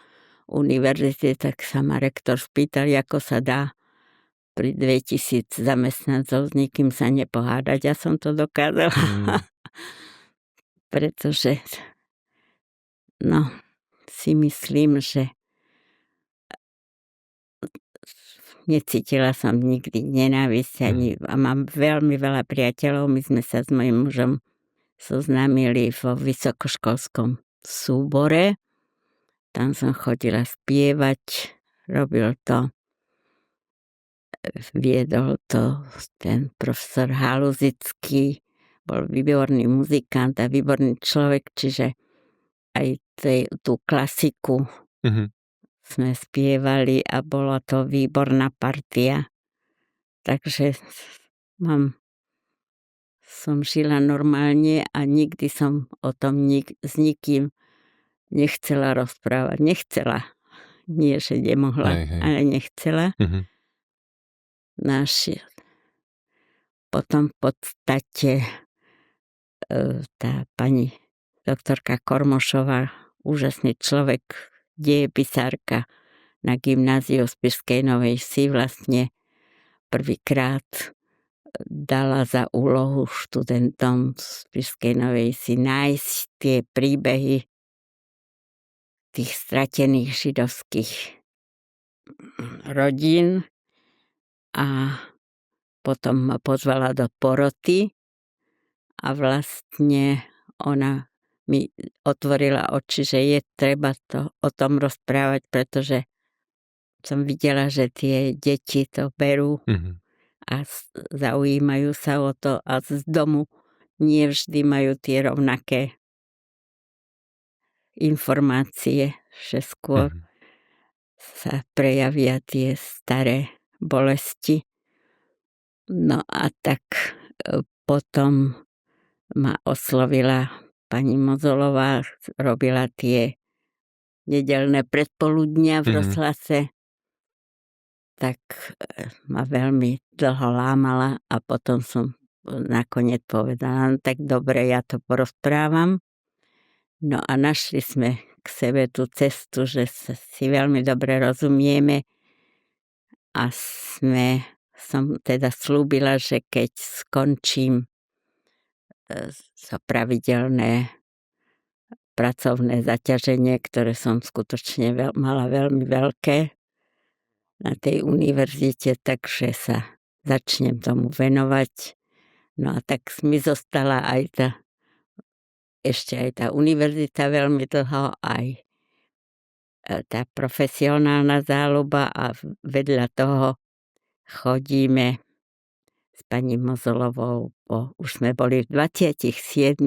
univerzity, tak sa ma rektor spýtal, ako sa dá pri 2000 zamestnancov s nikým sa nepohádať. Ja som to dokázala. Pretože si myslím, že necítila som nikdy nenávisť a mám veľmi veľa priateľov. My sme sa s mojím mužom zoznámili vo vysokoškolskom súbore. Tam som chodila spievať, viedol to ten profesor Haluzický, bol výborný muzikant a výborný človek, čiže aj tú klasiku sme spievali a bola to výborná partia. Takže som žila normálne a nikdy som o tom s nikým nechcela rozprávať. Nie, že nemohla, ale nechcela. Potom v podstate tá pani doktorka Kormošová, úžasný človek, dejepisárka na gymnáziu v Spišskej Novej Vsi, vlastne prvýkrát dala za úlohu študentom z Spišskej Novej Vsi nájsť tie príbehy tých stratených židovských rodín a potom ma pozvala do poroty a vlastne ona mi otvorila oči, že je treba o tom rozprávať, pretože som videla, že tie deti to berú a zaujímajú sa o to a z domu nie vždy majú tie rovnaké informácie, že skôr sa prejavia tie staré bolesti. No a tak potom ma oslovila pani Mozolová, robila tie nedeľné predpoludnia v rozhlase, tak ma veľmi dlho lámala a potom som nakoniec povedala, no tak dobre, ja to porozprávam. No a našli sme k sebe tú cestu, že si veľmi dobre rozumieme a som teda slúbila, že keď skončím za pravidelné pracovné zaťaženie, ktoré som skutočne mala veľmi veľké na tej univerzite, takže sa začnem tomu venovať. No a tak mi zostala ešte aj tá univerzita veľmi dlho, aj tá profesionálna záľuba a vedľa toho chodíme s pani Mozolovou, už sme boli v 27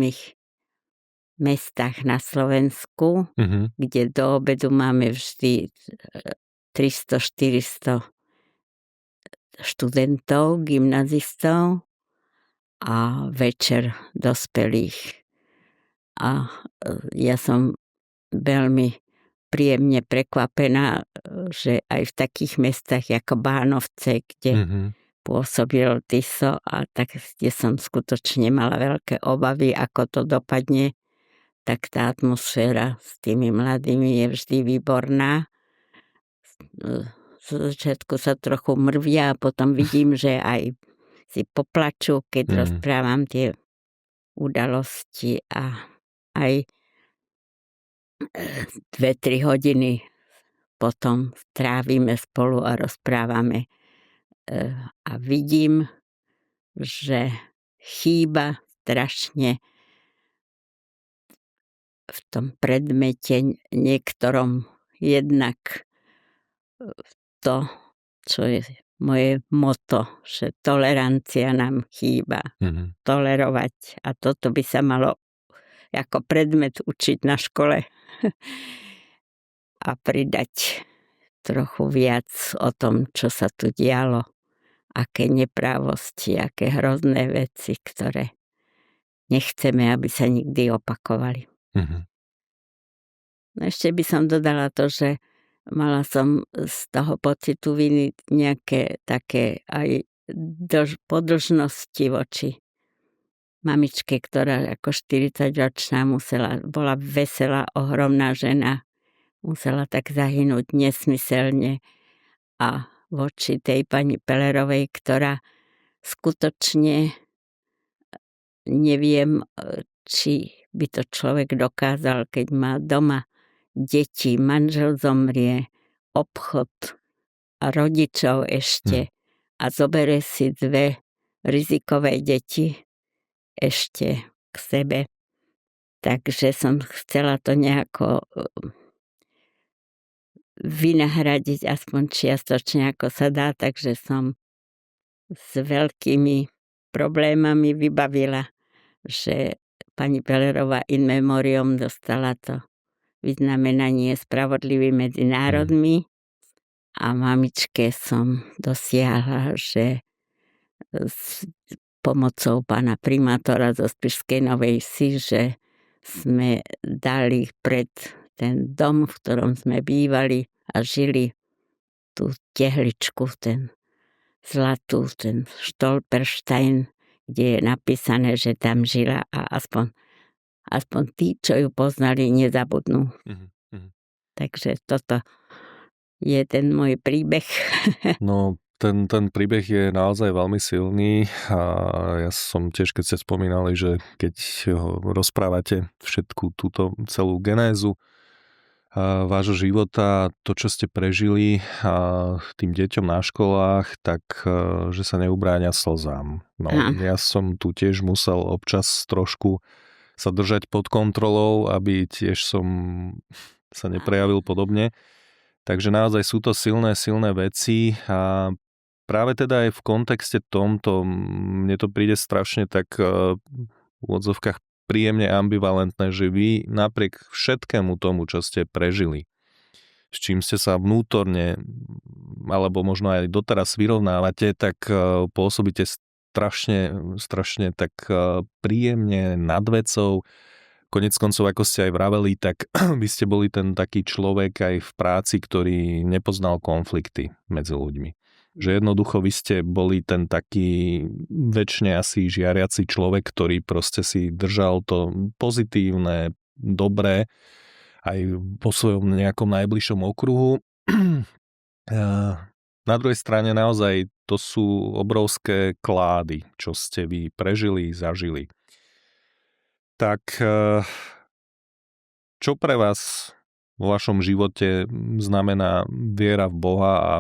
mestách na Slovensku, kde do obedu máme vždy 300-400 študentov, gymnazistov a večer dospelých. A ja som veľmi príjemne prekvapená, že aj v takých mestách ako Bánovce, kde pôsobil Tiso, a tak kde som skutočne mala veľké obavy, ako to dopadne, tak tá atmosféra s tými mladými je vždy výborná. Z začiatku sa trochu mrvia a potom vidím, že aj si poplačú, keď rozprávam tie udalosti a aj 2-3 hodiny potom trávime spolu a rozprávame. A vidím, že chýba strašne v tom predmete niektorom jednak to, čo je moje motto, že tolerancia nám chýba. Tolerovať. A toto by sa malo ako predmet učiť na škole. A pridať trochu viac o tom, čo sa tu dialo. Aké neprávosti, aké hrozné veci, ktoré nechceme, aby sa nikdy opakovali. No ešte by som dodala to, že mala som z toho pocitu viny nejaké také aj podlžnosti voči mamičke, ktorá ako 40-ročná bola veselá, ohromná žena, musela tak zahynúť nesmyselne, a voči tej pani Pellerovej, ktorá skutočne neviem, či by to človek dokázal, keď má doma deti, manžel zomrie, obchod a rodičov ešte a zobere si 2 rizikové deti ešte k sebe. Takže som chcela to nejako vynahradiť aspoň čiastočne, ako sa dá, takže som s veľkými problémami vybavila, že pani Pellerová in memoriam dostala to vyznamenanie Spravodlivý medzi národmi a mamičke som dosiahla, že s pomocou pána primátora zo Spišskej Novej Vsi, že sme dali pred ten dom, v ktorom sme bývali a žili, tú tehličku, ten zlatú, ten Stolperstein, kde je napísané, že tam žila, a aspoň tí, čo ju poznali, nezabudnú. Takže toto je ten môj príbeh. No, ten príbeh je naozaj veľmi silný a ja som tiež, keď ste spomínali, že keď ho rozprávate všetku túto celú genézu vášho života, to, čo ste prežili tým deťom na školách, tak že sa neubráňa slzám. No, ja som tu tiež musel občas trošku sa držať pod kontrolou, aby tiež som sa neprejavil podobne. Takže naozaj sú to silné veci a práve teda aj v kontexte tomto mne to príde strašne tak v odzovkách príjemne ambivalentné, že vy napriek všetkému tomu, čo ste prežili, s čím ste sa vnútorne alebo možno aj doteraz vyrovnávate, tak pôsobíte strašne tak príjemne nad vecou. Konec koncov, ako ste aj vraveli, tak vy ste boli ten taký človek aj v práci, ktorý nepoznal konflikty medzi ľuďmi. Že jednoducho vy ste boli ten taký večne asi žiariaci človek, ktorý proste si držal to pozitívne, dobré aj vo svojom nejakom najbližšom okruhu. Na druhej strane naozaj to sú obrovské klády, čo ste vy prežili, zažili. Tak čo pre vás vo vašom živote znamená viera v Boha a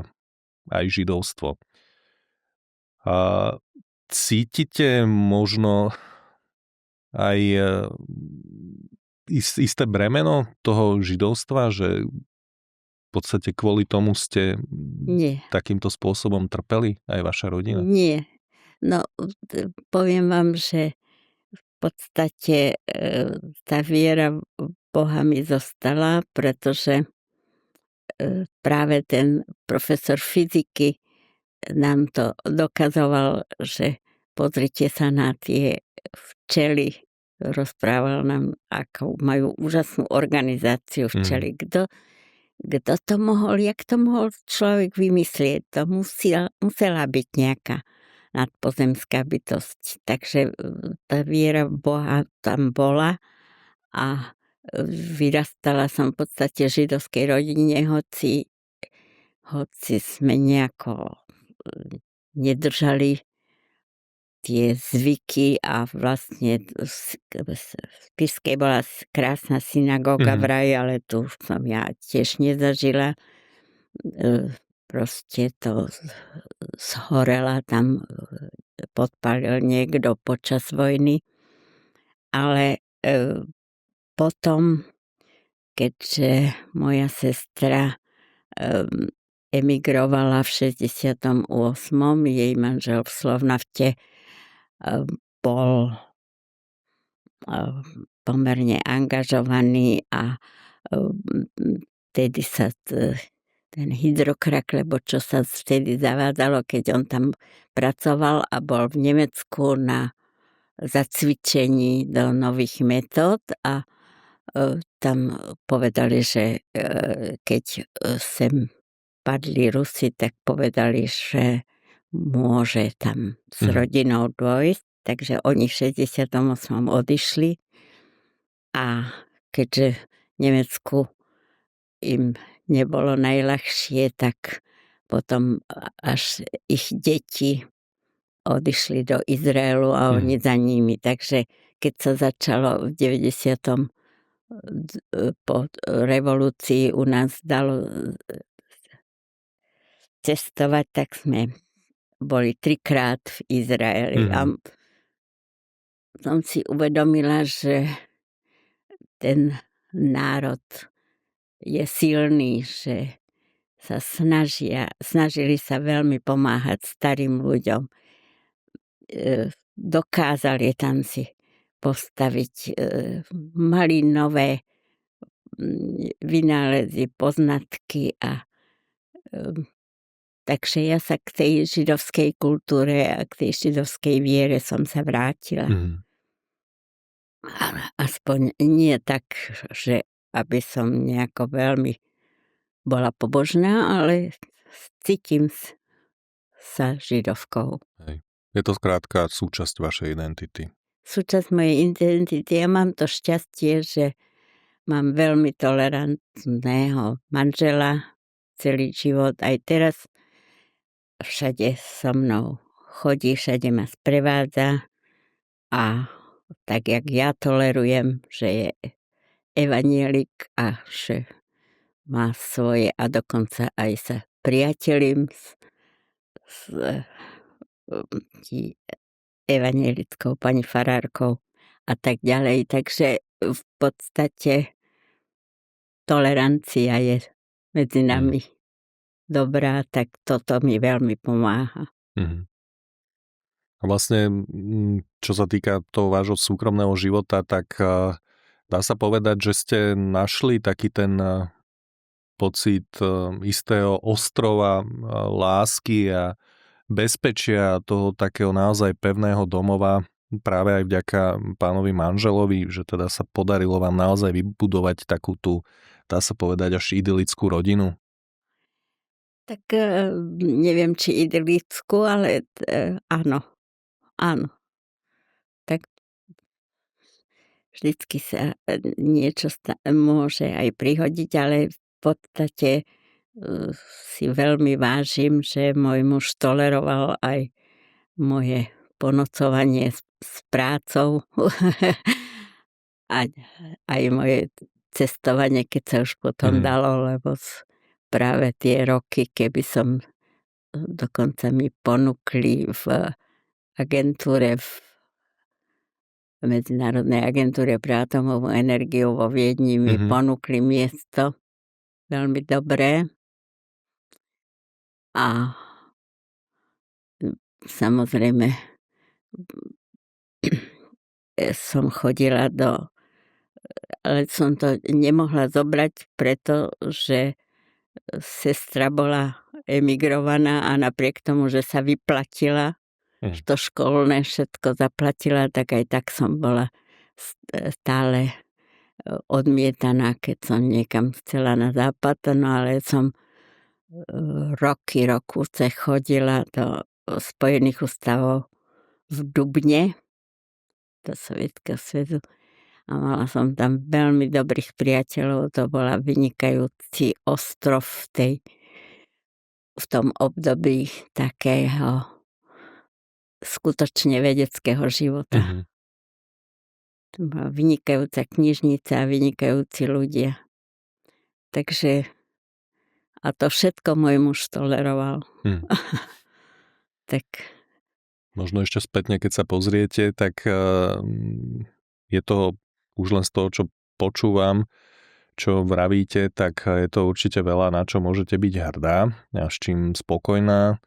aj židovstvo? Cítite možno aj isté bremeno toho židovstva, že v podstate kvôli tomu ste Nie. takýmto spôsobom trpeli aj vaša rodina? Nie. No, poviem vám, že v podstate tá viera v Boha mi zostala, pretože práve ten profesor fyziky nám to dokazoval, že pozrite sa na tie včely. Rozprával nám, ako majú úžasnú organizáciu včely. Kto to mohol, jak to mohol človek vymyslieť? To musela byť nejaká nadpozemská bytosť. Takže tá viera v Boha tam bola a vyrastala som v podstate v židovskej rodine, hoci sme nejako nedržali tie zvyky a vlastne v Spišskej bola krásna synagóga vraj, ale tu som ja tiež nezažila. Proste to zhorela tam, podpálil niekto počas vojny. Ale potom, keďže moja sestra emigrovala v 68. Jej manžel v Slovnafte bol pomerne angažovaný a vtedy sa ten hydrokrak, lebo čo sa vtedy zavádzalo, keď on tam pracoval a bol v Nemecku na zacvičení do nových metód a tam povedali, že keď sem padli Rusi, tak povedali, že môže tam s rodinou dôjsť. Takže oni v 68. odišli a keďže v Nemecku im nebolo najľahšie, tak potom až ich deti odišli do Izraelu a oni za nimi. Takže keď sa začalo v 90. po revolúcii u nás dalo cestovať, tak sme boli 3-krát v Izraeli. A som si uvedomila, že ten národ je silný, že sa snažili sa veľmi pomáhať starým ľuďom. Dokázali tam si postaviť, mali nové vynálezy, poznatky a takže ja sa k tej židovskej kultúre a k tej židovskej viere som sa vrátila. Aspoň nie tak, že aby som nejako veľmi bola pobožná, ale cítim sa židovkou. Hej. Je to skrátka súčasť vašej identity. Súčasť mojej identity. Ja mám to šťastie, že mám veľmi tolerantného manžela celý život. Aj teraz všade so mnou chodí, všade ma sprevádza a tak, jak ja tolerujem, že je evanjelik a že má svoje a dokonca aj sa priateľím s evanjelickou pani farárkou a tak ďalej. Takže v podstate tolerancia je medzi nami dobrá, tak toto mi veľmi pomáha. A vlastne, čo sa týka toho vášho súkromného života, tak dá sa povedať, že ste našli taký ten pocit istého ostrova lásky a bezpečia, toho takého naozaj pevného domova práve aj vďaka pánovi manželovi, že teda sa podarilo vám naozaj vybudovať takú tú, dá sa povedať, až idylickú rodinu? Tak neviem, či idylickú, ale áno. Tak vždycky sa niečo môže aj prihodiť, ale v podstate si veľmi vážim, že môj muž toleroval aj moje ponocovanie s prácou a aj moje cestovanie, keď sa už potom dalo, lebo práve tie roky, keby som dokonca mi ponúkli v agentúre, v Medzinárodnej agentúre pre atomovú energiu vo Viedni mi ponúkli miesto veľmi dobré a samozrejme som chodila ale som to nemohla zobrať, pretože sestra bola emigrovaná a napriek tomu, že sa vyplatila, to školné všetko zaplatila, tak aj tak som bola stále odmietaná, keď som niekam chcela na západ, no ale som roky chodila do Spojených ústavov v Dubne, do Sovietskeho zväzu, a mala som tam veľmi dobrých priateľov, to bola vynikajúci ostrov v tom období takého skutočne vedeckého života. To bola vynikajúca knižnica a vynikajúci ľudia. Takže a to všetko môj muž toleroval. Tak. Možno ešte spätne, keď sa pozriete, tak je to už len z toho, čo počúvam, čo vravíte, tak je to určite veľa, na čo môžete byť hrdá a s čím spokojná.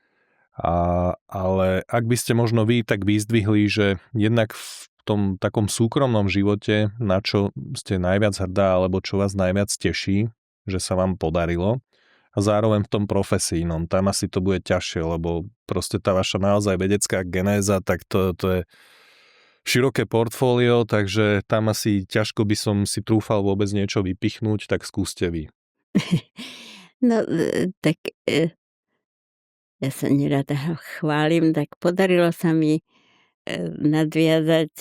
Ale ak by ste možno vy tak vyzdvihli, že jednak v tom takom súkromnom živote, na čo ste najviac hrdá, alebo čo vás najviac teší, že sa vám podarilo, a zároveň v tom profesijnom, tam asi to bude ťažšie, lebo proste tá vaša naozaj vedecká genéza, tak to je široké portfólio, takže tam asi ťažko by som si trúfal vôbec niečo vypichnúť, tak skúste vy. No, tak ja sa nerada chválim, tak podarilo sa mi nadviazať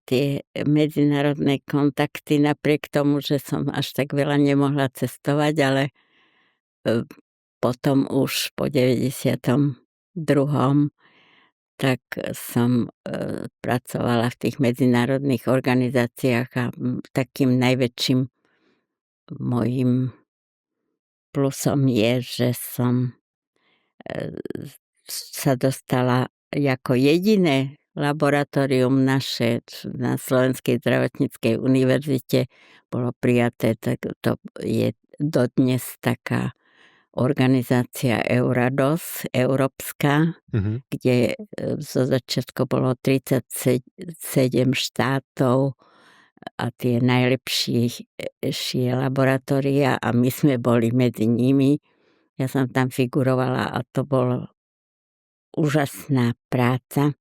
tie medzinárodné kontakty napriek tomu, že som až tak veľa nemohla cestovať, ale potom už po 92. tak som pracovala v tých medzinárodných organizáciách a takým najväčším mojím plusom je, že som sa dostala ako jediné laboratórium naše na Slovenskej zdravotníckej univerzite bolo prijaté, tak to je dodnes taká organizácia Eurados, európska, kde zo začiatku bolo 37 štátov a tie najlepšie laboratória a my sme boli medzi nimi. Ja som tam figurovala a to bolo úžasná práca.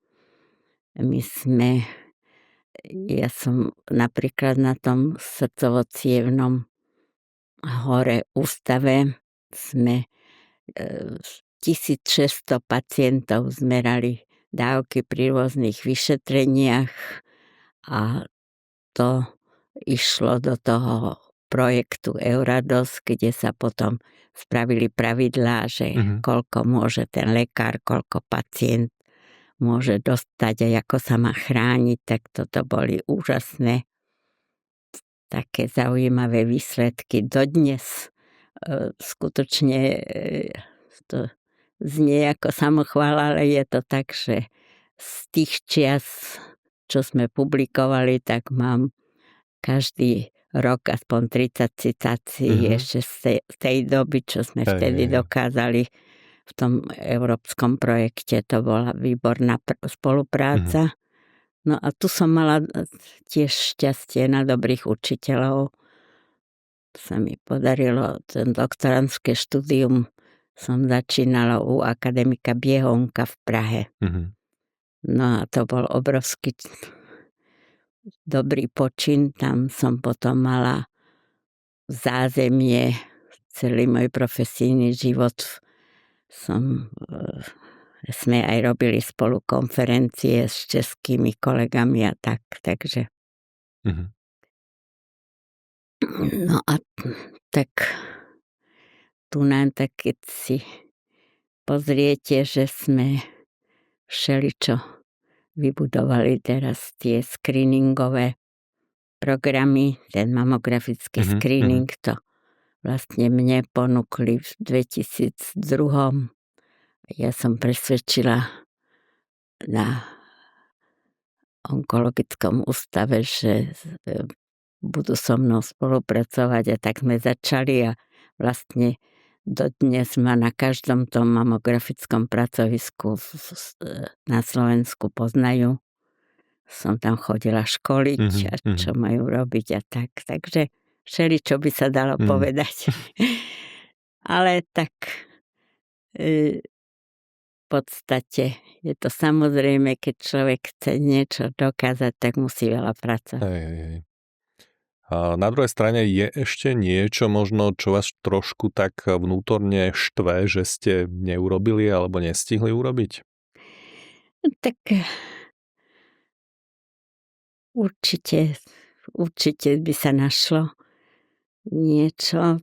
Ja som napríklad na tom srdcovo-cievnom hore ústave sme 1600 pacientov zmerali dávky pri rôznych vyšetreniach a to išlo do toho projektu Eurados, kde sa potom spravili pravidlá, že koľko môže ten lekár, koľko pacient môže dostať a ako sa má chrániť, tak toto boli úžasné také zaujímavé výsledky. Dodnes skutočne to znie ako samochvála, ale je to tak, že z tých čias, čo sme publikovali, tak mám každý rok aspoň 30 citácií ešte z tej doby, čo sme vtedy dokázali v tom európskom projekte. To bola výborná spolupráca. No a tu som mala tiež šťastie na dobrých učiteľov. Sa mi podarilo, ten doktorandské štúdium som začínala u akademika Biehonka v Prahe. No a to bol obrovský dobrý počin, tam som potom mala zázemie, celý môj profesijný život sme aj robili spolu konferencie s českými kolegami a tak, takže. No a tak tu nám tak, keď si pozriete, že sme všeličo vybudovali teraz tie screeningové programy, ten mamografický screening, to vlastne mne ponúkli v 2002. Ja som presvedčila na onkologickom ústave, že budú so mnou spolupracovať a tak sme začali a vlastne dodnes ma na každom tom mamografickom pracovisku na Slovensku poznajú. Som tam chodila školiť a čo majú robiť a tak. Takže všeličo by sa dalo povedať. Ale tak v podstate je to samozrejme, keď človek chce niečo dokázať, tak musí veľa pracovať. Hej. A na druhej strane je ešte niečo možno, čo vás trošku tak vnútorne štve, že ste neurobili alebo nestihli urobiť? Tak určite by sa našlo niečo.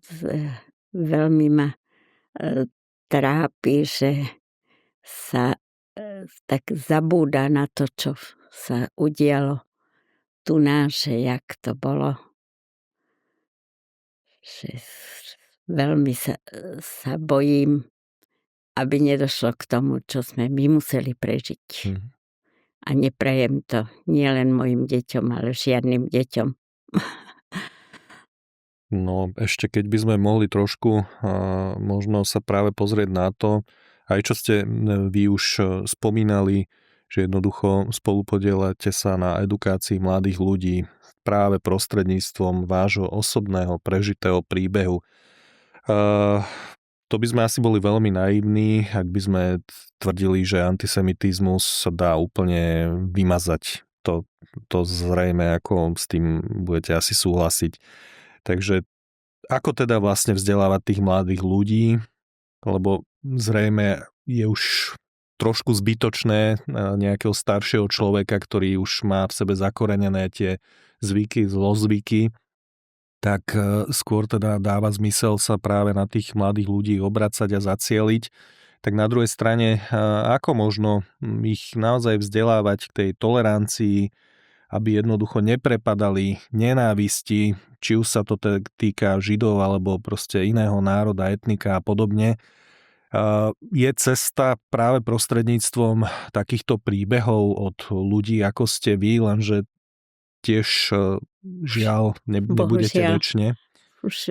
Veľmi ma trápi, že sa tak zabúda na to, čo sa udialo tu že jak to bolo. Že veľmi sa bojím, aby nedošlo k tomu, čo sme my museli prežiť. A neprajem to nielen mojim deťom, ale žiadnym deťom. No ešte keď by sme mohli trošku možno sa práve pozrieť na to, aj čo ste vy už spomínali, že jednoducho spolupodielate sa na edukácii mladých ľudí práve prostredníctvom vášho osobného prežitého príbehu. To by sme asi boli veľmi naivní, ak by sme tvrdili, že antisemitizmus sa dá úplne vymazať. To zrejme, ako s tým budete asi súhlasiť. Takže ako teda vlastne vzdelávať tých mladých ľudí, lebo zrejme je už trošku zbytočné nejakého staršieho človeka, ktorý už má v sebe zakorenené tie zvyky, zlozvyky, tak skôr teda dáva zmysel sa práve na tých mladých ľudí obracať a zacieliť. Tak na druhej strane, ako možno ich naozaj vzdelávať k tej tolerancii, aby jednoducho neprepadali nenávisti, či už sa to týka Židov alebo proste iného národa, etnika a podobne. Je cesta práve prostredníctvom takýchto príbehov od ľudí, ako ste vy, lenže tiež žiaľ nebudete večne.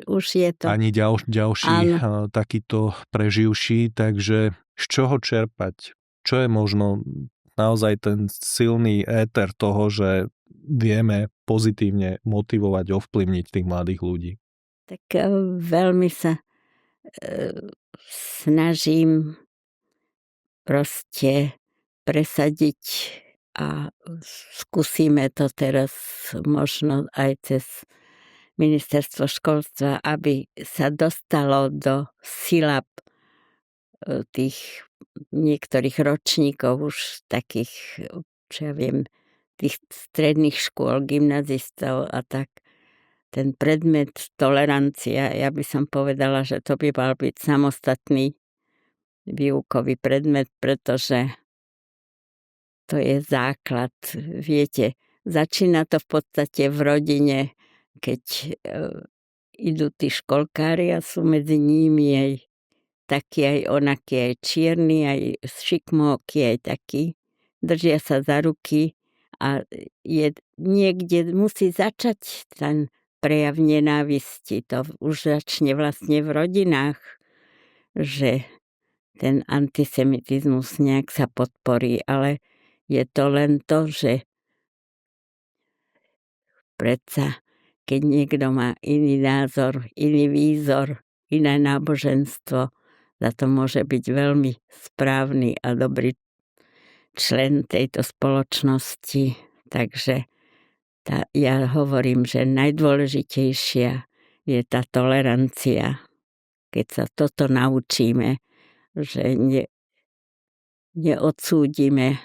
Už je to. Ani ďalší takýto preživší, takže z čoho čerpať? Čo je možno naozaj ten silný éter toho, že vieme pozitívne motivovať, ovplyvniť tých mladých ľudí? Tak veľmi sa snažím proste presadiť a skúsime to teraz možno aj cez ministerstvo školstva, aby sa dostalo do silab tých niektorých ročníkov už takých, čo ja viem, tých stredných škôl, gymnazistov a tak. Ten predmet tolerancia, ja by som povedala, že to by mal byť samostatný výukový predmet, pretože to je základ. Viete, začína to v podstate v rodine, keď idú tí školkári a sú medzi nimi aj taký, aj onaký, aj čierny, aj šikmóky, aj taký. Držia sa za ruky a niekde musí začať ten prejav nenávisti. To už začne vlastne v rodinách, že ten antisemitizmus nejak sa podporí, ale je to len to, že predsa, keď niekto má iný názor, iný výzor, iné náboženstvo, za to môže byť veľmi správny a dobrý člen tejto spoločnosti. Takže ja hovorím, že najdôležitejšia je tá tolerancia. Keď sa toto naučíme, že neodsúdime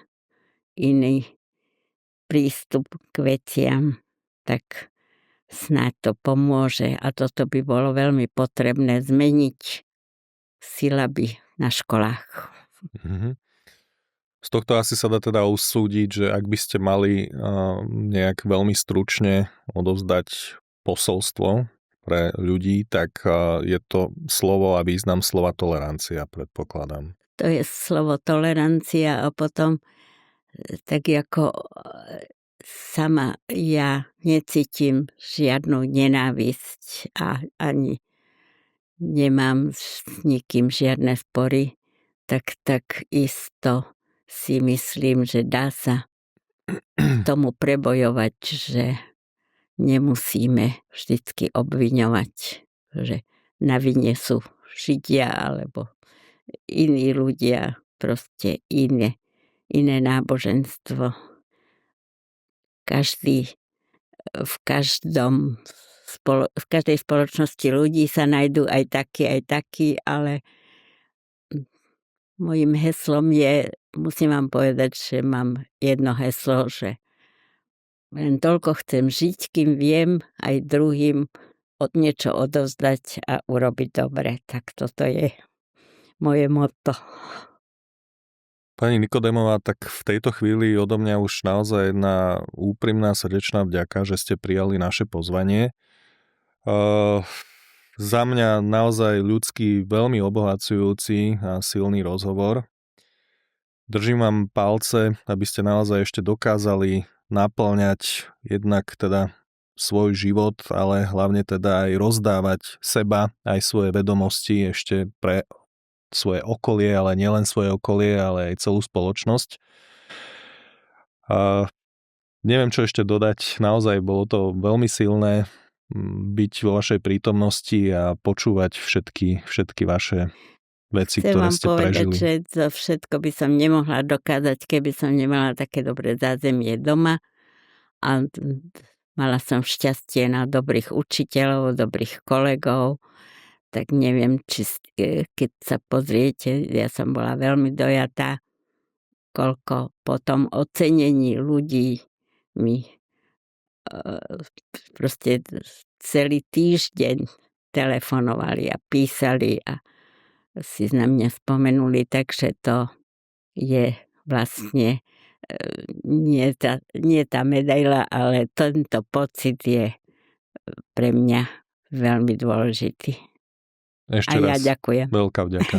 iný prístup k veciam, tak snáď to pomôže a toto by bolo veľmi potrebné zmeniť silaby na školách. Mhm. Z tohto asi sa dá teda usúdiť, že ak by ste mali nejak veľmi stručne odovzdať posolstvo pre ľudí, tak je to slovo a význam slova tolerancia, predpokladám. To je slovo tolerancia a potom tak ako sama ja necítim žiadnu nenávisť a ani nemám s nikým žiadne spory, tak isto si myslím, že dá sa tomu prebojovať, že nemusíme vždycky obviňovať, že na vine sú Židia alebo iní ľudia, proste iné náboženstvo. V každej spoločnosti ľudí sa nájdú aj takí, ale mojím heslom je, musím vám povedať, že mám jedno heslo, že len toľko chcem žiť, kým viem aj druhým niečo odovzdať a urobiť dobre. Tak toto je moje motto. Pani Nikodémová, tak v tejto chvíli odo mňa už naozaj jedna úprimná srdečná vďaka, že ste prijali naše pozvanie. Za mňa naozaj ľudský veľmi obohacujúci a silný rozhovor. Držím vám palce, aby ste naozaj ešte dokázali naplňať jednak teda svoj život, ale hlavne teda aj rozdávať seba, aj svoje vedomosti ešte pre svoje okolie, ale nielen svoje okolie, ale aj celú spoločnosť. Neviem, čo ešte dodať. Naozaj bolo to veľmi silné byť vo vašej prítomnosti a počúvať všetky vaše veci, Chcem ktoré vám ste povedať, prežili. že to všetko by som nemohla dokázať, keby som nemala také dobré zázemie doma. A mala som šťastie na dobrých učiteľov, dobrých kolegov. Tak neviem, či keď sa pozriete, ja som bola veľmi dojatá, koľko potom ocenení ľudí mi proste celý týždeň telefonovali a písali a si na mňa spomenuli, takže to je vlastne nie tá medaila, ale tento pocit je pre mňa veľmi dôležitý. Ešte A ja raz ďakujem. veľká vďaka.